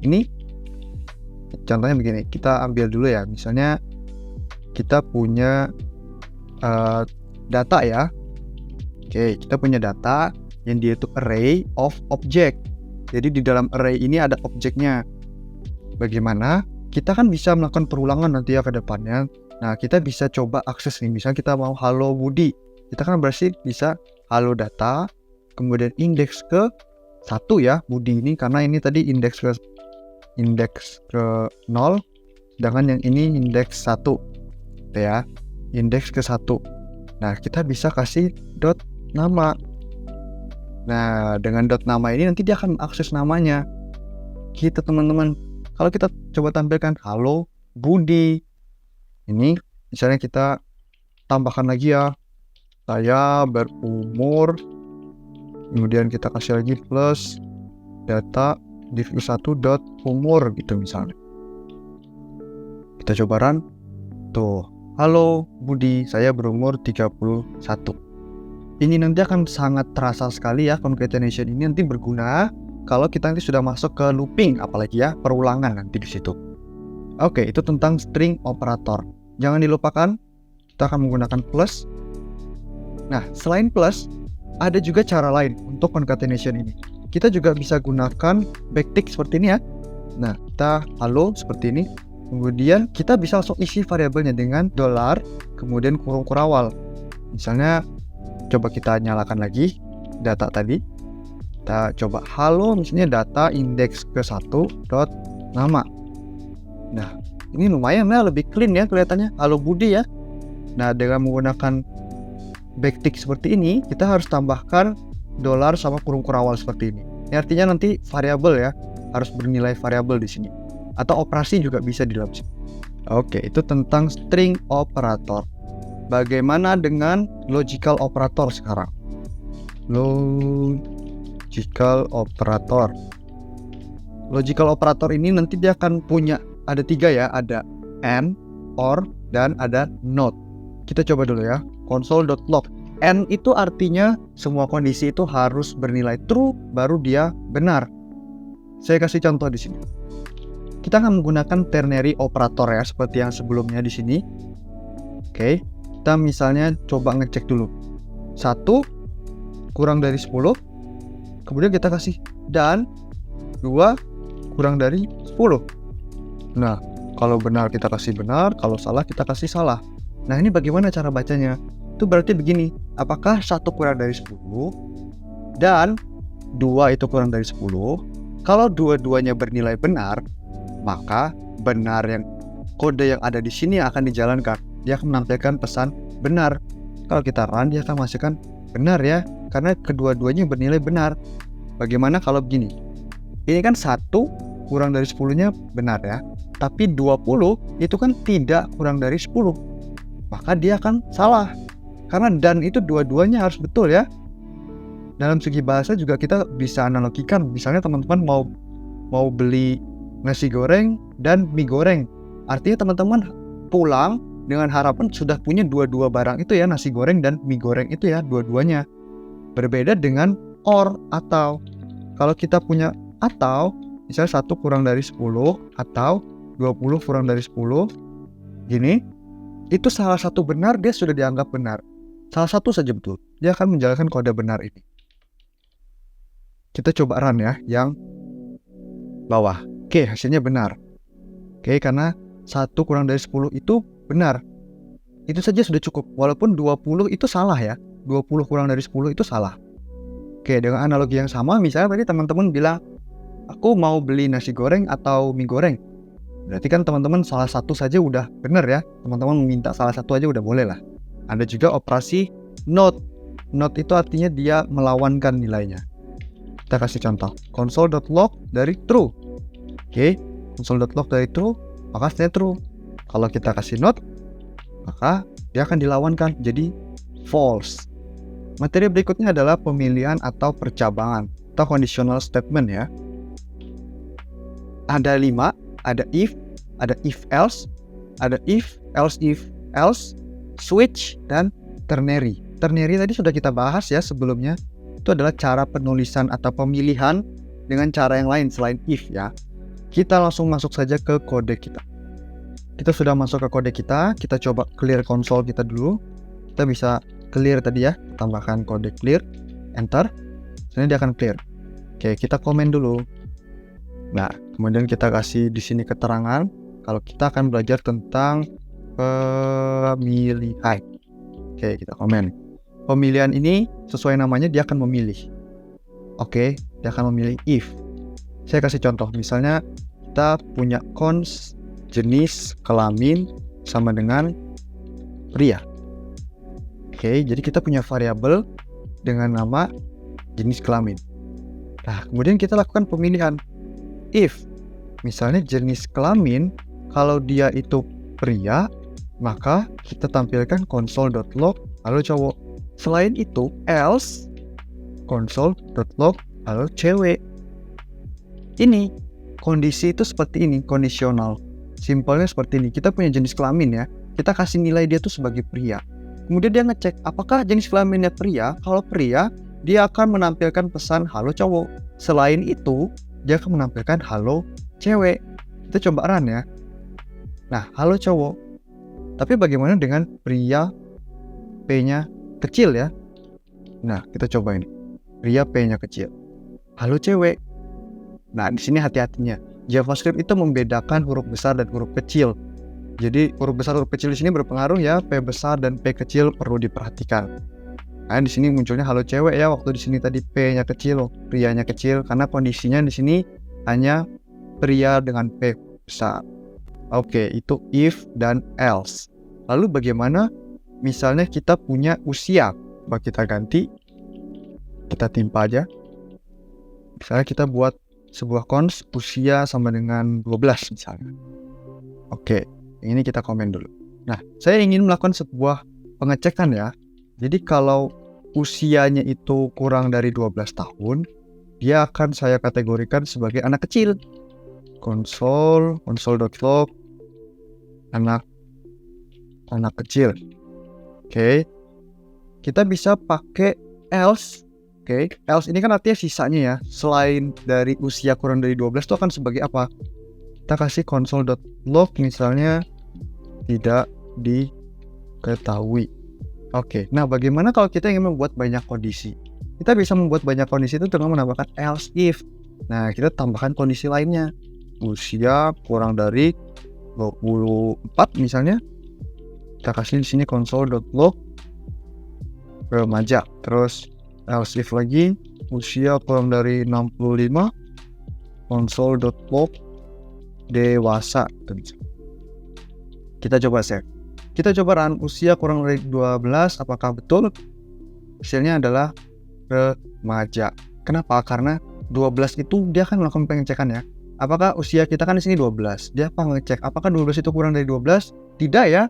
Ini contohnya begini. Kita ambil dulu ya. Misalnya kita punya data ya. Oke, kita punya data yang dia itu array of object. Jadi di dalam array ini ada objeknya. Bagaimana? Kita kan bisa melakukan perulangan nanti ya ke depannya. Nah, kita bisa coba akses nih. Misalnya kita mau halo Budi. Kita kan berarti bisa halo data, kemudian indeks ke 1 ya, Budi ini. Karena ini tadi indeks ke 0, sedangkan yang ini indeks 1. Ya, indeks ke 1. Nah, kita bisa kasih dot nama. Nah, dengan dot nama ini nanti dia akan mengakses namanya. gitu teman-teman. Kalau kita coba tampilkan halo Budi, ini misalnya kita tambahkan lagi ya, saya berumur, kemudian kita kasih lagi plus data div1.umur gitu misalnya. Kita coba run. Tuh, halo Budi, saya berumur 31. Ini nanti akan sangat terasa sekali ya, concatenation ini nanti berguna kalau kita nanti sudah masuk ke looping, apalagi ya perulangan nanti di situ. Oke, itu tentang string operator. Jangan dilupakan, kita akan menggunakan plus. Nah, selain plus, ada juga cara lain untuk concatenation ini. Kita juga bisa gunakan backtick seperti ini ya. Nah, kita halo seperti ini. Kemudian kita bisa langsung isi variabelnya dengan $, kemudian kurung kurawal. Misalnya, coba kita nyalakan lagi data tadi. Kita coba halo, misalnya data indeks ke-1 dot nama. Nah, ini lumayan ya, lebih clean ya kelihatannya. Halo Budi ya. Nah, dengan menggunakan backtick seperti ini, kita harus tambahkan $, sama kurung kurawal seperti ini. Ini artinya nanti variabel ya, harus bernilai variabel di sini. Atau operasi juga bisa di dalam sini. Oke, itu tentang string operator. Bagaimana dengan logical operator sekarang? Logical operator. Logical operator ini nanti dia akan punya ada 3 ya, ada AND, OR, dan ada NOT. Kita coba dulu ya, console.log. AND itu artinya semua kondisi itu harus bernilai true baru dia benar. Saya kasih contoh di sini. Kita akan menggunakan ternary operator ya, seperti yang sebelumnya di sini. Oke, kita misalnya coba ngecek dulu. 1 kurang dari 10, kemudian kita kasih dan 2 kurang dari 10. Nah, kalau benar kita kasih benar, kalau salah kita kasih salah. Nah, ini bagaimana cara bacanya? Itu berarti begini, apakah 1 kurang dari 10 dan 2 itu kurang dari 10? Kalau dua-duanya bernilai benar, maka benar yang kode yang ada di sini akan dijalankan. Dia akan menampilkan pesan benar. Kalau kita run, dia akan menghasilkan benar ya, karena kedua-duanya bernilai benar. Bagaimana kalau begini? Ini kan 1 kurang dari 10-nya benar ya, tapi 20 itu kan tidak kurang dari 10. Maka dia akan salah. Karena dan itu dua-duanya harus betul ya. Dalam segi bahasa juga kita bisa analogikan. Misalnya teman-teman mau beli nasi goreng dan mie goreng. Artinya teman-teman pulang dengan harapan sudah punya dua-dua barang itu ya, nasi goreng dan mie goreng itu ya, dua-duanya. Berbeda dengan or atau. Kalau kita punya atau, misalnya 1 kurang dari 10 atau 20 kurang dari 10, gini, itu salah satu benar dia sudah dianggap benar. Salah satu saja betul, dia akan menjalankan kode benar ini. Kita coba run ya, yang bawah. Oke, hasilnya benar. Oke, karena 1 kurang dari 10 itu benar. Itu saja sudah cukup. Walaupun 20 itu salah ya. 20 kurang dari 10 itu salah. Oke, dengan analogi yang sama, misalnya tadi teman-teman bilang, aku mau beli nasi goreng atau mie goreng. Berarti kan teman-teman salah satu saja udah benar ya. Teman-teman meminta salah satu aja udah boleh lah. Ada juga operasi NOT. NOT itu artinya dia melawankan nilainya. Kita kasih contoh. Console.log dari true. Oke, console.log dari true, maka hasilnya true. Kalau kita kasih not, maka dia akan dilawankan jadi false. Materi berikutnya adalah pemilihan atau percabangan atau conditional statement ya. Ada 5, ada if else, ada if, else, switch, dan ternary. Ternary tadi sudah kita bahas ya sebelumnya. Itu adalah cara penulisan atau pemilihan dengan cara yang lain selain if ya. Kita langsung masuk saja ke kode kita. Kita sudah masuk ke kode kita coba clear console kita dulu. Kita bisa clear tadi ya, tambahkan kode clear, enter. Sebenarnya dia akan clear. Oke, kita komen dulu. Nah, kemudian kita kasih di sini keterangan kalau kita akan belajar tentang pemilihan. Oke, kita komen. Pemilihan ini sesuai namanya dia akan memilih. Oke, dia akan memilih if. Saya kasih contoh, misalnya kita punya cons jenis kelamin sama dengan pria. Oke, jadi kita punya variabel dengan nama jenis kelamin. Nah, kemudian kita lakukan pemilihan. If Misalnya jenis kelamin, kalau dia itu pria, maka kita tampilkan console.log halo cowok. Selain itu, else console.log halo cewek. Ini kondisi itu seperti ini, kondisional. Simpelnya seperti ini. Kita punya jenis kelamin ya. Kita kasih nilai dia tuh sebagai pria. Kemudian dia ngecek apakah jenis kelaminnya pria. Kalau pria, dia akan menampilkan pesan halo cowok. Selain itu, dia akan menampilkan halo cewek. Kita coba run ya. Nah, halo cowok. Tapi bagaimana dengan pria P-nya kecil ya? Nah, kita coba ini. Pria P-nya kecil. Halo cewek. Nah, di sini hati-hatinya. JavaScript itu membedakan huruf besar dan huruf kecil. Jadi, huruf besar huruf kecil di sini berpengaruh ya. P besar dan P kecil perlu diperhatikan. Nah, di sini munculnya halo cewek ya. Waktu di sini tadi P-nya kecil, prianya kecil, karena kondisinya di sini hanya pria dengan P besar. Oke, itu if dan else. Lalu bagaimana misalnya kita punya usia? Coba kita ganti. Kita timpa aja. Misalnya kita buat sebuah cons usia sama dengan 12 misalnya. Oke, ini kita komen dulu. Nah, saya ingin melakukan sebuah pengecekan ya. Jadi kalau usianya itu kurang dari 12 tahun, dia akan saya kategorikan sebagai anak kecil. console.log anak kecil. Oke. Kita bisa pakai else. Oke, else ini kan artinya sisanya ya. Selain dari usia kurang dari 12 itu akan sebagai apa? Kita kasih console.log misalnya tidak diketahui. Oke, nah bagaimana kalau kita ingin membuat banyak kondisi? Kita bisa membuat banyak kondisi itu dengan menambahkan else if. Nah, kita tambahkan kondisi lainnya. Usia kurang dari 24 misalnya. Kita kasih di sini console.log remaja. Terus else if lagi, usia kurang dari 65, console.log dewasa. Kita coba save. Kita coba run usia kurang dari 12, apakah betul? Hasilnya adalah remaja. Kenapa? Karena 12 itu dia akan melakukan pengecekan ya. Apakah usia kita kan di sini 12? Dia akan ngecek apakah 12 itu kurang dari 12? Tidak ya.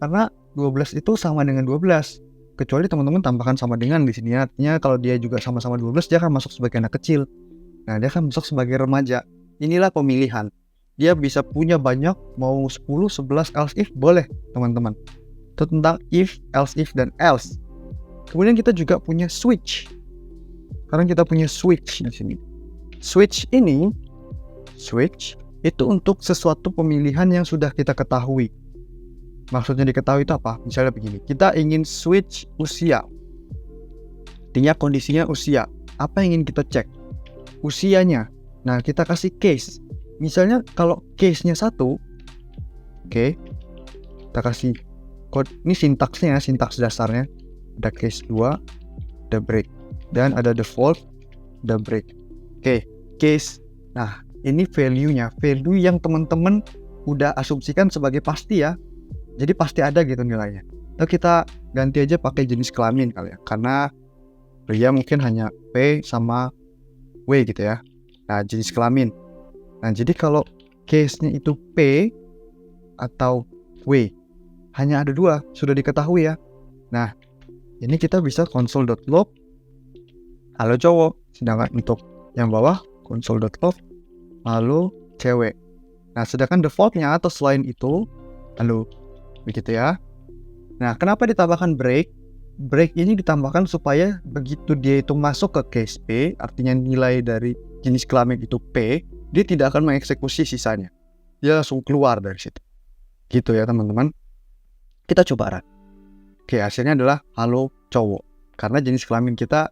Karena 12 itu sama dengan 12. Kecuali teman-teman tambahkan sama dengan di sini, artinya kalau dia juga sama-sama 12, dia akan masuk sebagai anak kecil. Nah, dia akan masuk sebagai remaja. Inilah pemilihan. Dia bisa punya banyak, mau 10, 11 else if, boleh teman-teman. Itu tentang if, else if, dan else. Kemudian kita juga punya switch. Sekarang kita punya switch di sini. Switch itu untuk sesuatu pemilihan yang sudah kita ketahui. Maksudnya diketahui itu apa? Misalnya begini, kita ingin switch usia. Artinya kondisinya usia. Apa yang ingin kita cek? Usianya. Nah, kita kasih case. Misalnya kalau case-nya 1, oke, kita kasih code. Ini sintaksnya ya, sintaks dasarnya. Ada case 2, ada break. Dan ada default, ada break. Oke, case. Nah, ini value-nya. Value yang teman-teman udah asumsikan sebagai pasti ya. Jadi pasti ada gitu nilainya. Lalu kita ganti aja pakai jenis kelamin kali ya. Karena pria mungkin hanya P sama W gitu ya. Nah, jenis kelamin. Nah, jadi kalau case-nya itu P atau W, hanya ada 2, sudah diketahui ya. Nah, ini kita bisa console.log halo cowok. Sedangkan untuk yang bawah console.log halo cewek. Nah, sedangkan defaultnya atau selain itu halo. Begitu ya. Nah, kenapa ditambahkan break? Break ini ditambahkan supaya begitu dia itu masuk ke case P, artinya nilai dari jenis kelamin itu P, dia tidak akan mengeksekusi sisanya. Dia langsung keluar dari situ. Gitu ya teman-teman. Kita coba run. Oke, hasilnya adalah halo cowok. Karena jenis kelamin kita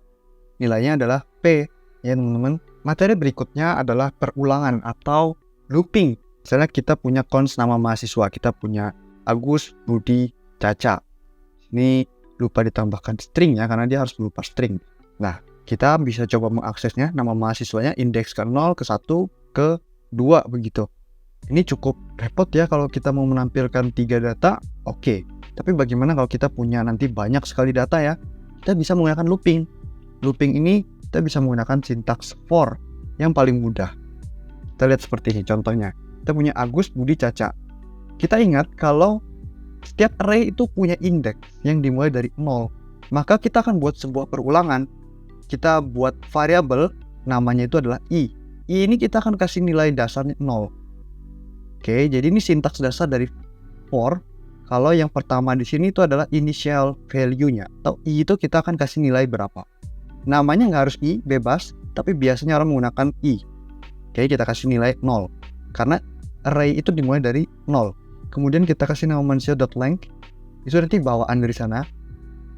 nilainya adalah P. Ya teman-teman. Materi berikutnya adalah perulangan atau looping. Misalnya kita punya cons nama mahasiswa. Kita punya Agus, Budi, Caca. Ini lupa ditambahkan string ya, karena dia harus berupa string. Nah, kita bisa coba mengaksesnya, nama mahasiswanya indeks ke 0, ke 1, ke 2 begitu. Ini cukup repot ya kalau kita mau menampilkan 3 data, oke. Tapi bagaimana kalau kita punya nanti banyak sekali data ya? Kita bisa menggunakan looping. Looping ini kita bisa menggunakan sintaks for yang paling mudah. Kita lihat seperti ini contohnya. Kita punya Agus, Budi, Caca. Kita ingat kalau setiap array itu punya indeks yang dimulai dari 0. Maka kita akan buat sebuah perulangan. Kita buat variabel, namanya itu adalah i. I ini kita akan kasih nilai dasarnya 0. Oke, jadi ini sintaks dasar dari for. Kalau yang pertama di sini itu adalah initial value-nya, atau i itu kita akan kasih nilai berapa. Namanya nggak harus i, bebas, tapi biasanya orang menggunakan i. Oke, kita kasih nilai 0. Karena array itu dimulai dari 0. Kemudian kita kasih nama manusia.length. Itu nanti bawaan dari sana.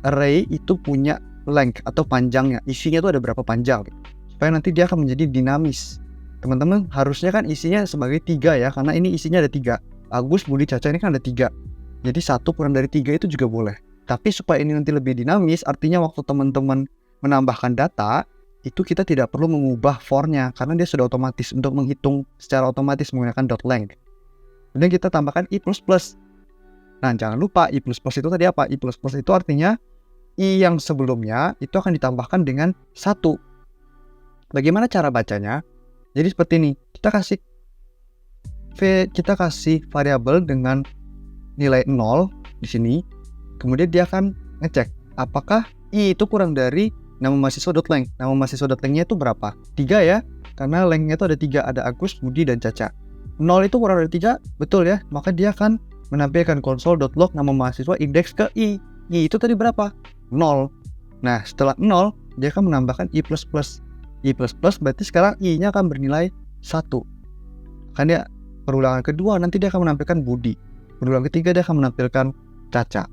Array itu punya length atau panjangnya. Isinya itu ada berapa panjang. Supaya nanti dia akan menjadi dinamis. Teman-teman, harusnya kan isinya sebagai 3 ya. Karena ini isinya ada 3. Agus, Budi, Caca ini kan ada 3. Jadi 1 kurang dari 3 itu juga boleh. Tapi supaya ini nanti lebih dinamis, artinya waktu teman-teman menambahkan data, itu kita tidak perlu mengubah for-nya. Karena dia sudah otomatis untuk menghitung secara otomatis menggunakan .length. Kemudian kita tambahkan i++. Nah, jangan lupa i++ itu tadi apa? I++ itu artinya i yang sebelumnya itu akan ditambahkan dengan 1. Bagaimana cara bacanya? Jadi seperti ini. Kita kasih variabel dengan nilai 0 di sini. Kemudian dia akan ngecek apakah i itu kurang dari nama mahasiswa.length. Nama mahasiswa.length-nya itu berapa? 3 ya. Karena length-nya itu ada 3, ada Agus, Budi, dan Caca. 0 itu kurang dari 3, betul ya. Maka dia akan menampilkan console.log nama mahasiswa indeks ke i. I itu tadi berapa? 0. Nah, setelah 0, dia akan menambahkan i++. I++ berarti sekarang i-nya akan bernilai 1. Kan dia perulangan kedua nanti dia akan menampilkan Budi. Perulangan ketiga dia akan menampilkan Caca.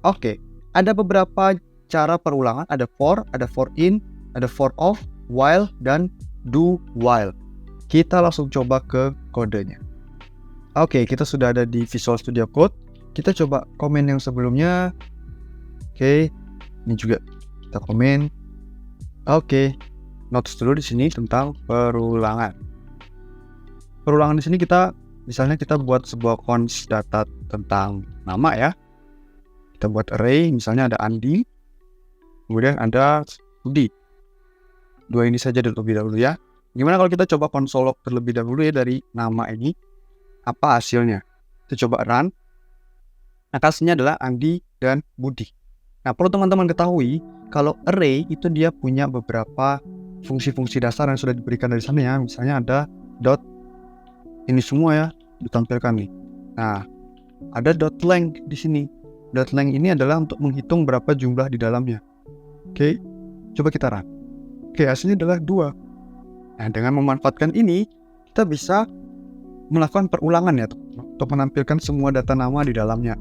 Oke, ada beberapa cara perulangan. Ada for in, ada for of, while, dan do while. Kita langsung coba ke kodenya. Oke, kita sudah ada di Visual Studio Code. Kita coba komen yang sebelumnya. Oke, ini juga kita komen. Oke, notes dulu di sini tentang perulangan. Perulangan di sini misalnya kita buat sebuah cons data tentang nama ya. Kita buat array, misalnya ada Andi, kemudian ada Budi. 2 ini saja terlebih dahulu ya. Gimana kalau kita coba console log terlebih dahulu ya dari nama ini? Apa hasilnya? Kita coba run. Nah, hasilnya adalah Andi dan Budi. Nah, perlu teman-teman ketahui kalau array itu dia punya beberapa fungsi-fungsi dasar yang sudah diberikan dari sana ya. Misalnya ada dot, ini semua ya ditampilkan nih. Nah, ada dot length di sini. Dot length ini adalah untuk menghitung berapa jumlah di dalamnya. Oke, coba kita run. Oke, hasilnya adalah 2. Nah, dengan memanfaatkan ini, kita bisa melakukan perulangan ya, untuk menampilkan semua data nama di dalamnya.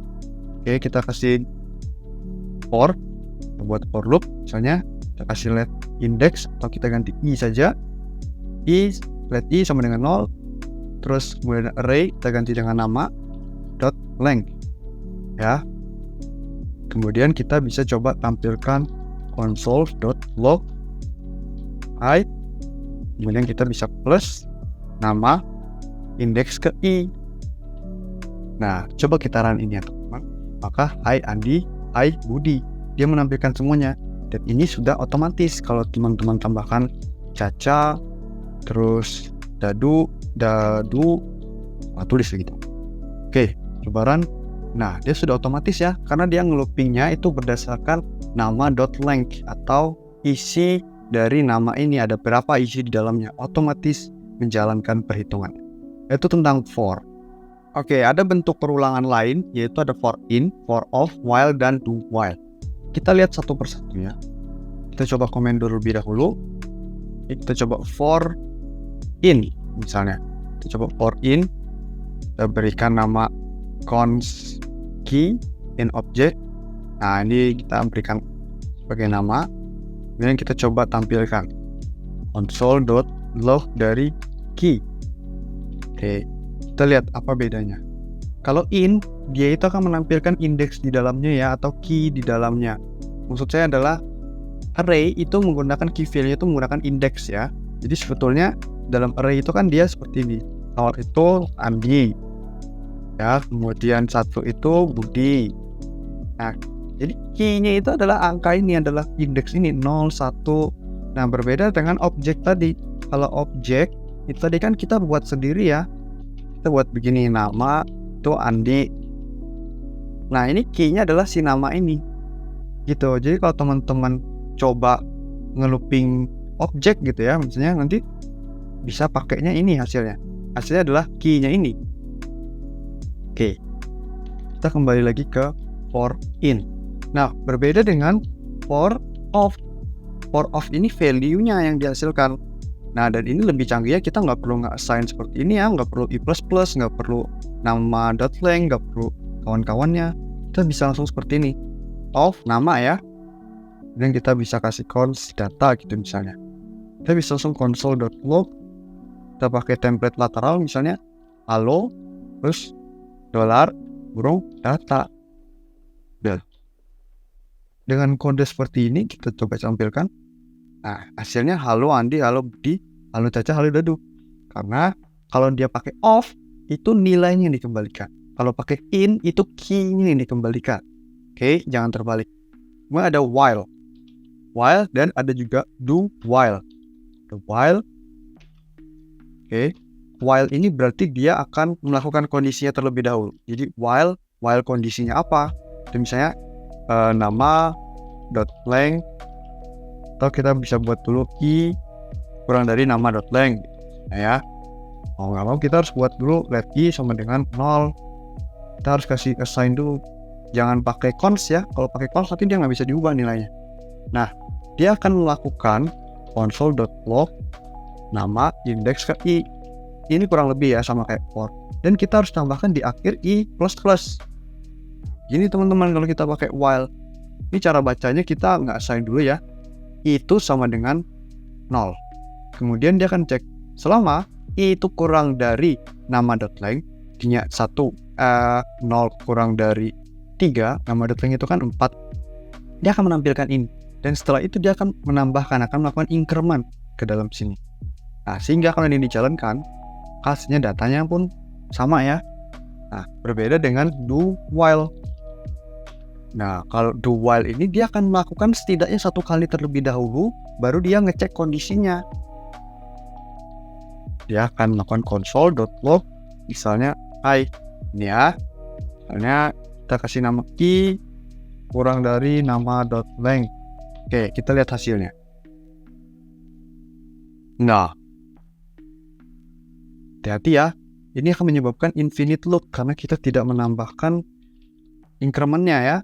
Oke, kita kasih for, kita buat for loop, misalnya kita kasih let index, atau kita ganti i saja. Let i sama dengan 0, terus kemudian array, kita ganti dengan nama, dot length. Ya. Kemudian kita bisa coba tampilkan console.log i. Kemudian kita bisa plus nama indeks ke i. Nah, coba kita run ini ya teman-teman. Maka hi Andi, hi Budi. Dia menampilkan semuanya. Dan ini sudah otomatis kalau teman-teman tambahkan Caca, terus Dadu, tulis begitu. Oke, coba run. Nah, dia sudah otomatis ya, karena dia ngeloopingnya itu berdasarkan nama .length atau isi dari nama ini, ada berapa isi di dalamnya, otomatis menjalankan perhitungan. Itu tentang for. Oke, ada bentuk perulangan lain, yaitu ada for in, for of, while, dan do while. Kita lihat satu persatu ya. Kita coba komen dulu lebih dahulu. Kita coba for in, misalnya. Kita coba for in, kita berikan nama const key in object. Nah, ini kita berikan sebagai nama. Kemudian kita coba tampilkan console.log dari key. Oke, kita lihat apa bedanya. Kalau in, dia itu akan menampilkan indeks di dalamnya ya, atau key di dalamnya. Maksud saya adalah array itu menggunakan key value itu menggunakan indeks ya. Jadi sebetulnya dalam array itu kan dia seperti ini. Awal itu Andi, ya, kemudian 1 itu Budi. Nah, jadi key-nya itu adalah angka ini, adalah indeks ini 0, 1. Nah, berbeda dengan objek tadi. Kalau objek Itu tadi kan kita buat sendiri ya. Kita buat begini, nama itu Andi. Nah, ini key-nya adalah si nama ini. Gitu. Jadi kalau teman-teman coba nge-looping objek gitu ya, misalnya nanti bisa pakainya ini hasilnya. Hasilnya adalah key-nya ini. Oke. Kita kembali lagi ke for in. Nah, berbeda dengan for of. For of ini value-nya yang dihasilkan. Nah, dan ini lebih canggih ya, kita nggak perlu nge-assign seperti ini ya, nggak perlu i++, nggak perlu nama .lang, nggak perlu kawan-kawannya. Kita bisa langsung seperti ini. Of nama ya. Dan kita bisa kasih cons data gitu misalnya. Kita bisa langsung console.log. Kita pakai template lateral misalnya halo terus $data. Dan dengan kode seperti ini kita coba tampilkan. Nah, hasilnya halo Andi, halo Budi, halo Caca, halo Dadu. Karena kalau dia pakai of itu nilainya yang dikembalikan. Kalau pakai in itu key-nya yang dikembalikan. Oke, jangan terbalik. Kemudian ada while. While dan ada juga do while. The while. Oke. While ini berarti dia akan melakukan kondisinya terlebih dahulu. Jadi while kondisinya apa? Jadi misalnya nama.lang, atau kita bisa buat dulu i kurang dari nama.lang. Nah ya. Mau nggak mau kita harus buat dulu let i sama dengan 0. Kita harus kasih assign dulu. Jangan pakai cons ya. Kalau pakai cons nanti dia nggak bisa diubah nilainya. Nah, dia akan melakukan console.log nama index ke i. Ini kurang lebih ya sama kayak for. Dan kita harus tambahkan di akhir i++. Gini teman-teman kalau kita pakai while. Ini cara bacanya kita nggak assign dulu ya. Itu sama dengan 0. Kemudian dia akan cek selama i itu kurang dari nama.lang, artinya 0 kurang dari 3, nama.lang itu kan 4. Dia akan menampilkan ini. Dan setelah itu dia akan menambahkan, akan melakukan increment ke dalam sini. Nah, sehingga kalau ini dijalankan, hasilnya datanya pun sama ya. Nah, berbeda dengan do while. Nah, kalau do while ini dia akan melakukan setidaknya satu kali terlebih dahulu, baru dia ngecek kondisinya. Dia akan melakukan console.log, misalnya hi, ini ya. Misalnya kita kasih nama i kurang dari nama.lang. Oke, kita lihat hasilnya. Nah, hati-hati ya, ini akan menyebabkan infinite loop karena kita tidak menambahkan increment-nya ya,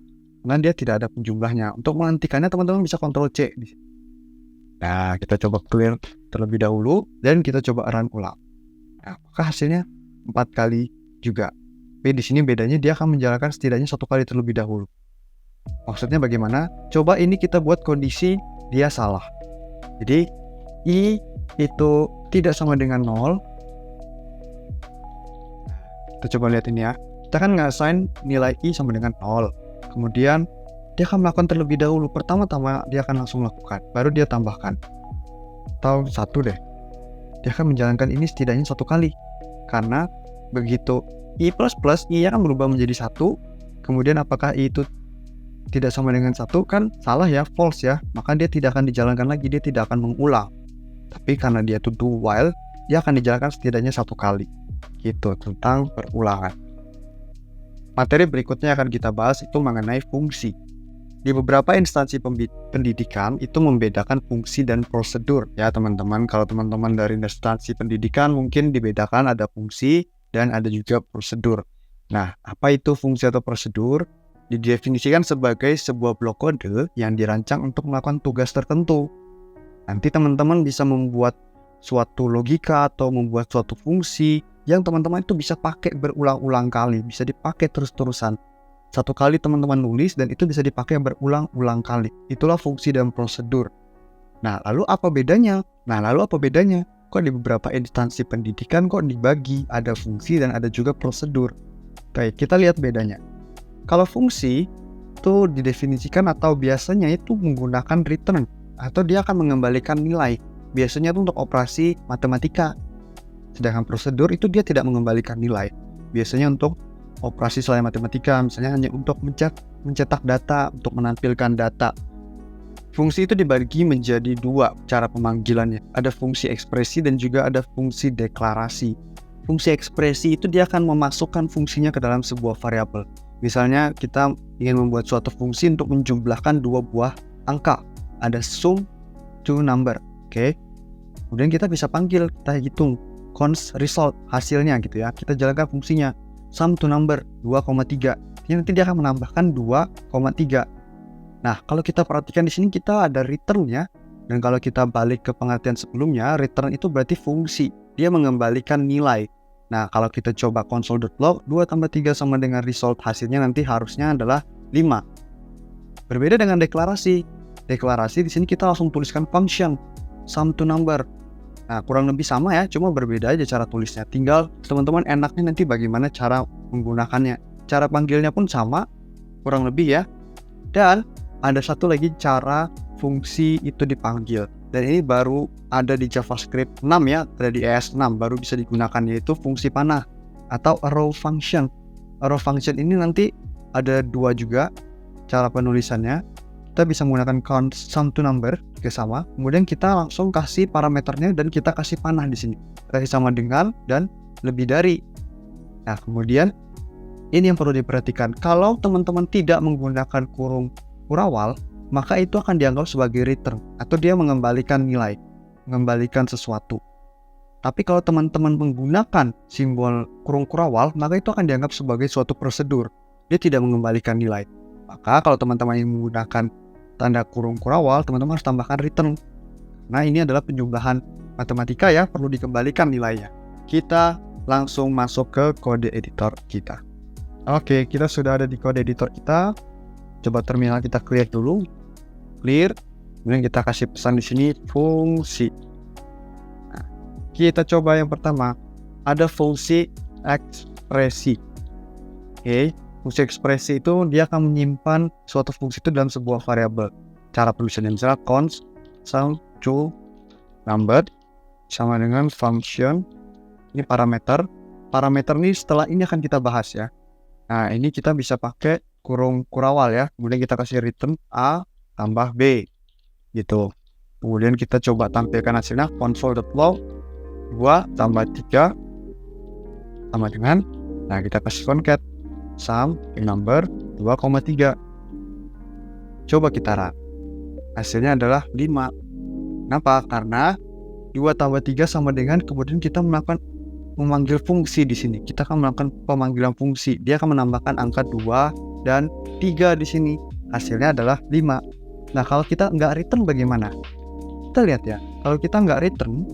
karena dia tidak ada penjumlahnya. Untuk menghentikannya teman-teman bisa Ctrl C. Nah, kita coba clear terlebih dahulu dan kita coba run ulang. Nah, maka hasilnya 4 kali juga. Tapi di sini bedanya dia akan menjalankan setidaknya 1 kali terlebih dahulu. Maksudnya bagaimana? Coba ini kita buat kondisi dia salah. Jadi i itu tidak sama dengan 0. Kita coba lihat ini ya. Kita kan nge-assign nilai i sama dengan 0. Kemudian dia akan melakukan terlebih dahulu. Pertama-tama dia akan langsung lakukan, baru dia tambahkan. Atau 1 deh. Dia akan menjalankan ini setidaknya 1 kali. Karena begitu i++, i akan berubah menjadi 1. Kemudian apakah i itu tidak sama dengan 1? Kan salah ya, false ya. Maka dia tidak akan dijalankan lagi, dia tidak akan mengulang. Tapi karena dia itu do while, dia akan dijalankan setidaknya 1 kali. Gitu, tentang perulangan. Materi berikutnya akan kita bahas itu mengenai fungsi. Di beberapa instansi pendidikan itu membedakan fungsi dan prosedur ya teman-teman. Kalau teman-teman dari instansi pendidikan mungkin dibedakan ada fungsi dan ada juga prosedur. Nah, apa itu fungsi atau prosedur? Didefinisikan sebagai sebuah blok kode yang dirancang untuk melakukan tugas tertentu. Nanti teman-teman bisa membuat suatu logika atau membuat suatu fungsi yang teman-teman itu bisa pakai berulang-ulang kali, bisa dipakai terus-terusan. 1 kali teman-teman nulis dan itu bisa dipakai berulang-ulang kali. Itulah fungsi dan prosedur. Nah, lalu apa bedanya? Kok di beberapa instansi pendidikan kok dibagi, ada fungsi dan ada juga prosedur. Oke, kita lihat bedanya. Kalau fungsi itu didefinisikan atau biasanya itu menggunakan return atau dia akan mengembalikan nilai. Biasanya itu untuk operasi matematika. Sedangkan prosedur itu dia tidak mengembalikan nilai. Biasanya untuk operasi selain matematika, misalnya hanya untuk mencetak data, untuk menampilkan data. Fungsi itu dibagi menjadi dua cara pemanggilannya. Ada fungsi ekspresi dan juga ada fungsi deklarasi. Fungsi ekspresi itu dia akan memasukkan fungsinya ke dalam sebuah variabel. Misalnya kita ingin membuat suatu fungsi untuk menjumlahkan dua buah angka. Ada sum to number, oke? Kemudian kita bisa panggil, kita hitung const result hasilnya gitu ya. Kita jalankan fungsinya sum to number 2,3. Nanti dia akan menambahkan 2,3. Nah, kalau kita perhatikan di sini kita ada return-nya, dan kalau kita balik ke pengertian sebelumnya, return itu berarti fungsi, dia mengembalikan nilai. Nah, kalau kita coba console.log 2 tambah 3 sama dengan result hasilnya nanti harusnya adalah 5. Berbeda dengan deklarasi. Deklarasi di sini kita langsung tuliskan function sum to number. Nah, kurang lebih sama ya, cuma berbeda aja cara tulisnya. Tinggal teman-teman enaknya nanti bagaimana cara menggunakannya. Cara panggilnya pun sama, kurang lebih ya. Dan ada satu lagi cara fungsi itu dipanggil, dan ini baru ada di JavaScript 6 ya, ada di ES6 baru bisa digunakan, yaitu fungsi panah atau arrow function. Arrow function ini nanti ada dua juga cara penulisannya. Kita bisa menggunakan count sum to number juga sama, kemudian kita langsung kasih parameternya dan kita kasih panah di sini, kasih sama dengan dan lebih dari. Nah, kemudian ini yang perlu diperhatikan, kalau teman-teman tidak menggunakan kurung kurawal, maka itu akan dianggap sebagai return atau dia mengembalikan nilai, mengembalikan sesuatu. Tapi kalau teman-teman menggunakan simbol kurung kurawal, maka itu akan dianggap sebagai suatu prosedur, dia tidak mengembalikan nilai. Maka kalau teman-teman yang menggunakan tanda kurung kurawal, teman-teman harus tambahkan return. Nah, ini adalah penjumlahan matematika ya, perlu dikembalikan nilainya. Kita langsung masuk ke kode editor kita. Oke, kita sudah ada di kode editor kita. Coba terminal kita clear dulu. Clear. Kemudian kita kasih pesan di sini fungsi. Nah, kita coba yang pertama. Ada fungsi ekspresi. Oke, fungsi ekspresi itu dia akan menyimpan suatu fungsi itu dalam sebuah variabel. Cara penulisannya misalnya const sum to number sama dengan function. Ini parameter. Parameter ini setelah ini akan kita bahas ya. Nah, ini kita bisa pakai kurung kurawal ya. Kemudian kita kasih return A tambah B gitu. Kemudian kita coba tampilkan hasilnya console.log 2 tambah 3 sama dengan, nah kita kasih concat sum number 2,3. Coba kita run. Hasilnya adalah 5. Kenapa? Karena 2 tambah 3 sama dengan, kemudian kita melakukan memanggil fungsi di sini. Kita akan melakukan pemanggilan fungsi. Dia akan menambahkan angka 2 dan 3 di sini. Hasilnya adalah 5. Nah, kalau kita nggak return bagaimana? Kita lihat ya. Kalau kita nggak return,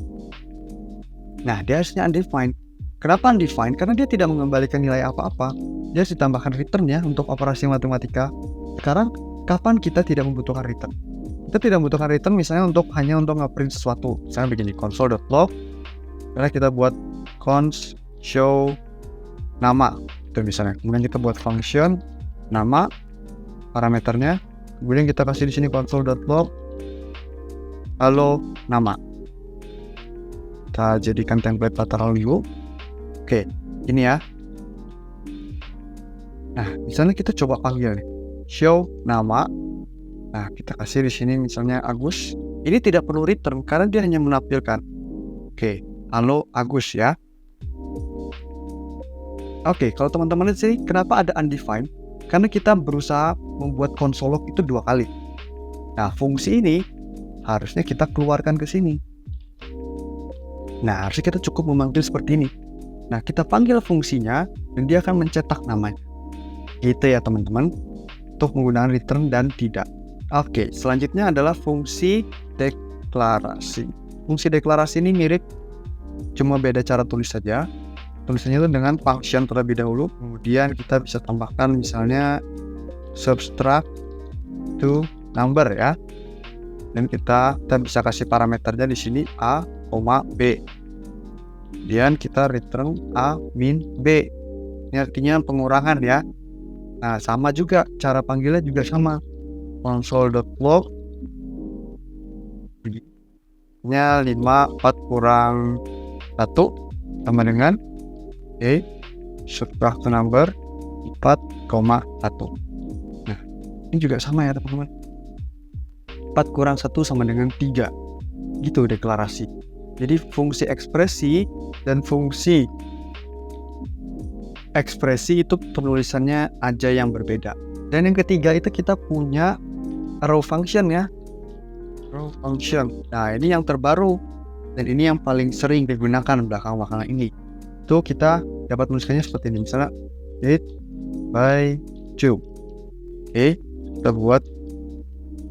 nah dia hasilnya undefined. Kenapa undefined? Karena dia tidak mengembalikan nilai apa-apa. Dia harus ditambahkan return ya untuk operasi matematika. Sekarang, kapan kita tidak membutuhkan return? Kita tidak membutuhkan return misalnya hanya untuk nge-print sesuatu. Misalnya begini, console.log. Karena kita buat const show nama itu misalnya, kemudian kita buat function nama parameternya, kemudian kita kasih di sini console.log halo nama. Kita jadikan template lateral view. Oke, ini ya. Nah, misalnya kita coba panggil nih, show nama. Nah, kita kasih di sini misalnya Agus. Ini tidak perlu return karena dia hanya menampilkan oke, halo Agus ya. Oke, kalau teman-teman lihat sini, kenapa ada undefined? Karena kita berusaha membuat console log itu 2 kali. Nah, fungsi ini harusnya kita keluarkan ke sini. Nah, harusnya kita cukup memanggil seperti ini. Nah, kita panggil fungsinya dan dia akan mencetak namanya. Gitu ya teman-teman, untuk menggunakan return dan tidak. Oke, selanjutnya adalah fungsi deklarasi. Fungsi deklarasi ini mirip, cuma beda cara tulis saja. Tulisannya itu dengan function terlebih dahulu, kemudian kita bisa tambahkan misalnya subtract to number ya, dan kita bisa kasih parameternya di sini A, B. Kemudian kita return A min B. Ini artinya pengurangan ya. Nah, sama juga cara panggilnya juga sama. Console.log nya 5 4 kurang 1 sama dengan subtract to number 4,1. Nah, ini juga sama ya teman-teman. 4 kurang 1 sama dengan 3. Gitu deklarasi. Jadi fungsi ekspresi dan fungsi ekspresi itu penulisannya aja yang berbeda. Dan yang ketiga itu kita punya row function ya. Row function. Nah, ini yang terbaru dan ini yang paling sering digunakan belakangan ini. Itu kita dapat menuliskannya seperti ini. Misalnya it by 2. Oke, kita buat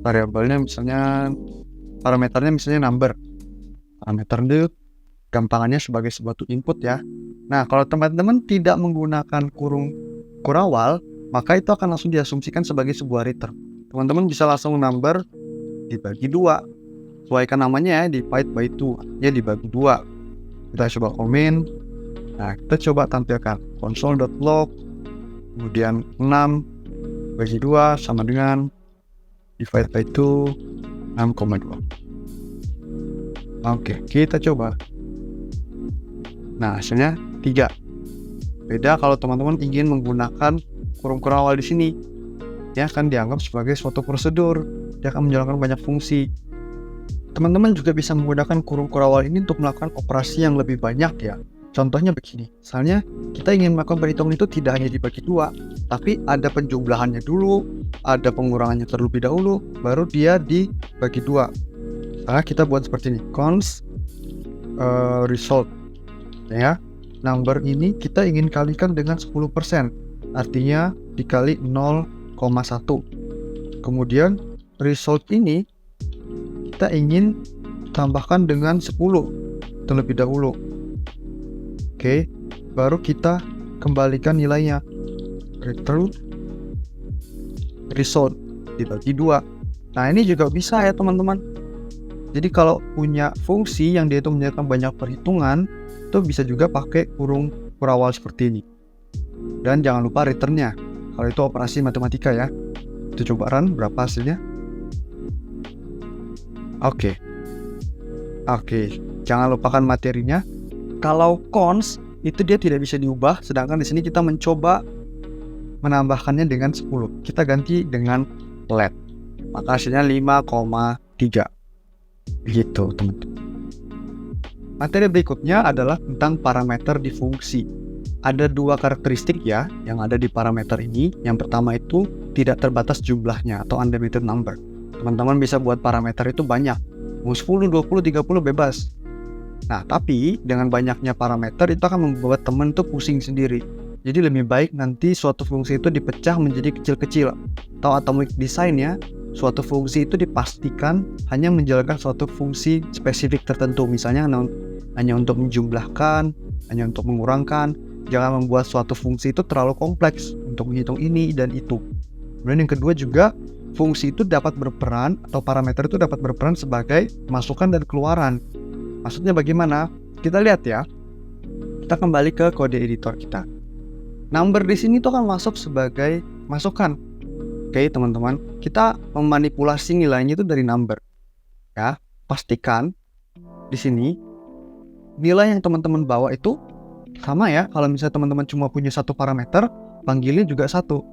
variabelnya misalnya parameternya misalnya number. Parameter itu gampangannya sebagai suatu input ya. Nah, kalau teman-teman tidak menggunakan kurung kurawal, maka itu akan langsung diasumsikan sebagai sebuah return. Teman-teman bisa langsung number dibagi 2. Sesuaikan namanya ya, divide by 2, ya dibagi 2. Kita coba komen. Nah, kita coba tampilkan console.log kemudian 6 bagi 2 sama dengan divide by 2 6,2. Oke, kita coba. Nah, hasilnya 3. Beda kalau teman-teman ingin menggunakan kurung kurawal di sini. Dia akan dianggap sebagai suatu prosedur. Dia akan menjalankan banyak fungsi. Teman-teman juga bisa menggunakan kurung kurawal ini untuk melakukan operasi yang lebih banyak ya. Contohnya begini. Misalnya, kita ingin melakukan perhitungan itu tidak hanya dibagi 2, tapi ada penjumlahannya dulu, ada pengurangannya terlebih dahulu, baru dia dibagi 2. Nah, kita buat seperti ini, const result ya, number ini kita ingin kalikan dengan 10%, artinya dikali 0,1. Kemudian result ini kita ingin tambahkan dengan 10 terlebih dahulu. Oke, baru kita kembalikan nilainya, return result dibagi 2. Nah, ini juga bisa ya teman-teman. Jadi kalau punya fungsi yang dia itu menyediakan banyak perhitungan, itu bisa juga pakai kurung kurawal seperti ini. Dan jangan lupa returnnya. Kalau itu operasi matematika ya. Kita coba run, berapa hasilnya? Oke, jangan lupakan materinya. Kalau const itu dia tidak bisa diubah, sedangkan di sini kita mencoba menambahkannya dengan 10. Kita ganti dengan let. Maka hasilnya 5,3. Gitu teman-teman. Materi berikutnya adalah tentang parameter di fungsi. Ada 2 karakteristik ya yang ada di parameter ini. Yang pertama itu tidak terbatas jumlahnya atau unlimited number. Teman-teman bisa buat parameter itu banyak, mau 10, 20, 30 bebas. Nah, tapi dengan banyaknya parameter itu akan membuat teman tuh pusing sendiri. Jadi lebih baik nanti suatu fungsi itu dipecah menjadi kecil-kecil. Atau atomic design ya, suatu fungsi itu dipastikan hanya menjalankan suatu fungsi spesifik tertentu. Misalnya hanya untuk menjumlahkan, hanya untuk mengurangkan. Jangan membuat suatu fungsi itu terlalu kompleks untuk menghitung ini dan itu. Kemudian yang kedua juga, fungsi itu dapat berperan atau parameter itu dapat berperan sebagai masukan dan keluaran. Maksudnya bagaimana? Kita lihat ya. Kita kembali ke kode editor kita. Number di sini tuh akan masuk sebagai masukan. Oke, teman-teman, kita memanipulasi nilainya itu dari number. Ya, pastikan di sini nilai yang teman-teman bawa itu sama ya. Kalau misalnya teman-teman cuma punya satu parameter, panggilnya juga satu.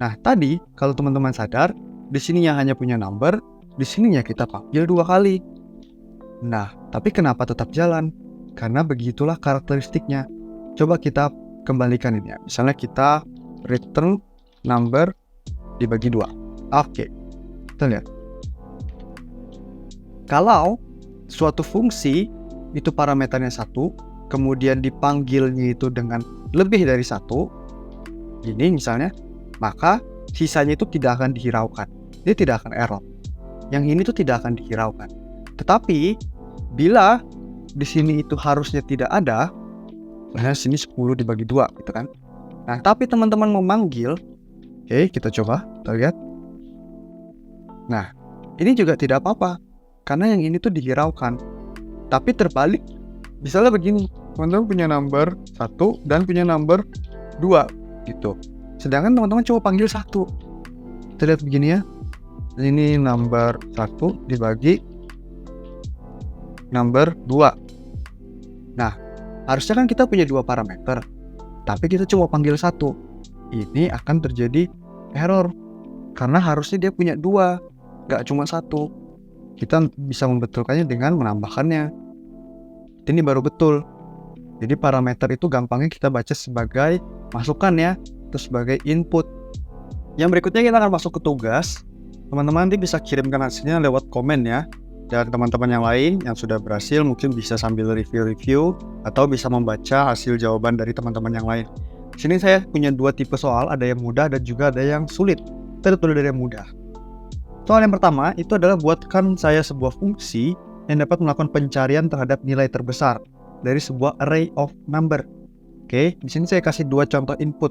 Nah, tadi kalau teman-teman sadar, di sini yang hanya punya number, di sininya kita panggil 2 kali. Nah, tapi kenapa tetap jalan? Karena begitulah karakteristiknya. Coba kita kembalikan ini ya. Misalnya kita return number dibagi 2. Oke, kita lihat. Kalau suatu fungsi itu parameternya 1, kemudian dipanggilnya itu dengan lebih dari 1, ini misalnya, maka sisanya itu tidak akan dihiraukan. Dia tidak akan error. Yang ini tuh tidak akan dihiraukan. Tetapi bila di sini itu harusnya tidak ada, nah sini 10 dibagi 2 gitu kan. Nah, tapi teman-teman memanggil, oke, kita coba, kita lihat. Nah, ini juga tidak apa-apa karena yang ini tuh dihiraukan. Tapi terbalik, misalnya begini, teman-teman punya number 1 dan punya number 2 gitu. Sedangkan teman-teman coba panggil 1. Kita lihat begini ya. Ini number 1 dibagi number 2. Nah, harusnya kan kita punya 2 parameter, tapi kita coba panggil 1. Ini akan terjadi error, karena harusnya dia punya 2, nggak cuma 1. kita bisa membetulkannya dengan menambahkannya. Ini baru betul. Jadi parameter itu gampangnya kita baca sebagai masukan ya, atau sebagai input. Yang berikutnya kita akan masuk ke tugas. Teman-teman nanti bisa kirimkan hasilnya lewat komen ya. Dan teman-teman yang lain yang sudah berhasil mungkin bisa sambil review-review atau bisa membaca hasil jawaban dari teman-teman yang lain. Di sini saya punya 2 tipe soal, ada yang mudah dan juga ada yang sulit. Kita mulai dari yang mudah. Soal yang pertama itu adalah buatkan saya sebuah fungsi yang dapat melakukan pencarian terhadap nilai terbesar dari sebuah array of number. Oke, di sini saya kasih 2 contoh input.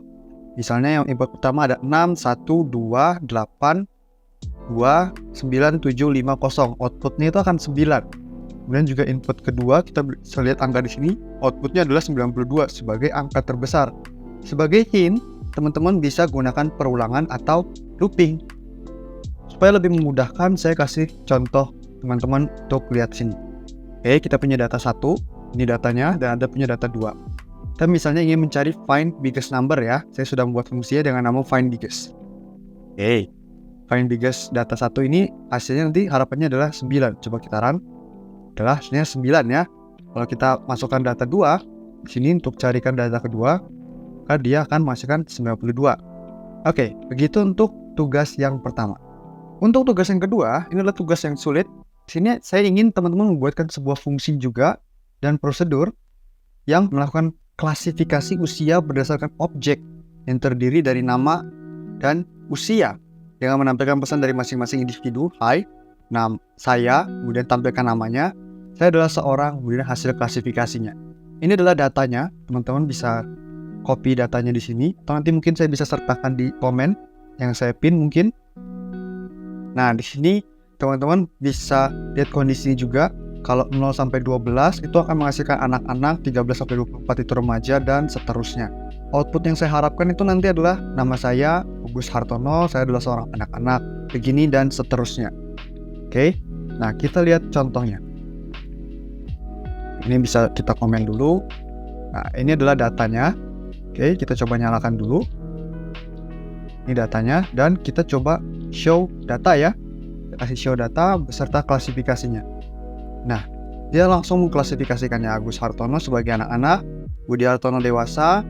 Misalnya yang input pertama ada 6, 1, 2, 8, 2, 9, 7, 5, 0. Outputnya itu akan 9. Kemudian juga input kedua, kita bisa lihat angka di sini. Outputnya adalah 92 sebagai angka terbesar. Sebagai hint, teman-teman bisa gunakan perulangan atau looping. Supaya lebih memudahkan, saya kasih contoh teman-teman untuk lihat sini. Oke, kita punya data 1, ini datanya, dan ada punya data 2. Kita misalnya ingin mencari find biggest number ya. Saya sudah membuat fungsinya dengan nama find biggest. Oke, find biggest data 1 ini hasilnya nanti harapannya adalah 9. Coba kita run. Adalah hasilnya 9 ya. Kalau kita masukkan data 2, di sini untuk carikan data kedua, maka dia akan masukkan 92. Oke, begitu untuk tugas yang pertama. Untuk tugas yang kedua, ini adalah tugas yang sulit. Di sini saya ingin teman-teman membuatkan sebuah fungsi juga dan prosedur yang melakukan klasifikasi usia berdasarkan objek yang terdiri dari nama dan usia dengan menampilkan pesan dari masing-masing individu. Hai, saya, kemudian tampilkan namanya. Saya adalah seorang, kemudian hasil klasifikasinya. Ini adalah datanya. Teman-teman bisa copy datanya di sini, atau nanti mungkin saya bisa sertakan di komen yang saya pin mungkin. Nah, di sini teman-teman bisa lihat kondisinya juga. Kalau 0 sampai 12 itu akan menghasilkan anak-anak, 13 sampai 24 itu remaja, dan seterusnya. Output yang saya harapkan itu nanti adalah nama saya, Agus Hartono, saya adalah seorang anak-anak, begini dan seterusnya. Oke, nah kita lihat contohnya. Ini bisa kita komen dulu. Nah, ini adalah datanya. Oke, kita coba nyalakan dulu. Ini datanya, dan kita coba show data ya. Kita kasih show data beserta klasifikasinya. Nah, dia langsung mengklasifikasikannya Agus Hartono sebagai anak-anak, Budi Hartono dewasa,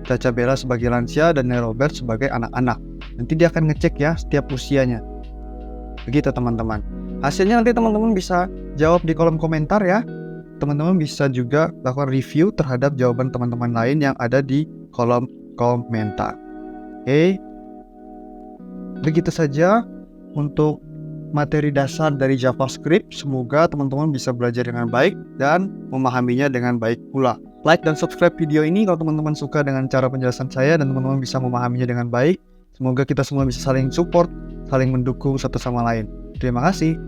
Caca Bella sebagai lansia, dan Nero Robert sebagai anak-anak. Nanti dia akan ngecek ya setiap usianya. Begitu teman-teman. Hasilnya nanti teman-teman bisa jawab di kolom komentar ya. Teman-teman bisa juga lakukan review terhadap jawaban teman-teman lain yang ada di kolom komentar. Oke. Begitu saja untuk materi dasar dari JavaScript. Semoga teman-teman bisa belajar dengan baik dan memahaminya dengan baik pula. Like dan subscribe video ini kalau teman-teman suka dengan cara penjelasan saya dan teman-teman bisa memahaminya dengan baik. Semoga kita semua bisa saling support, saling mendukung satu sama lain. Terima kasih.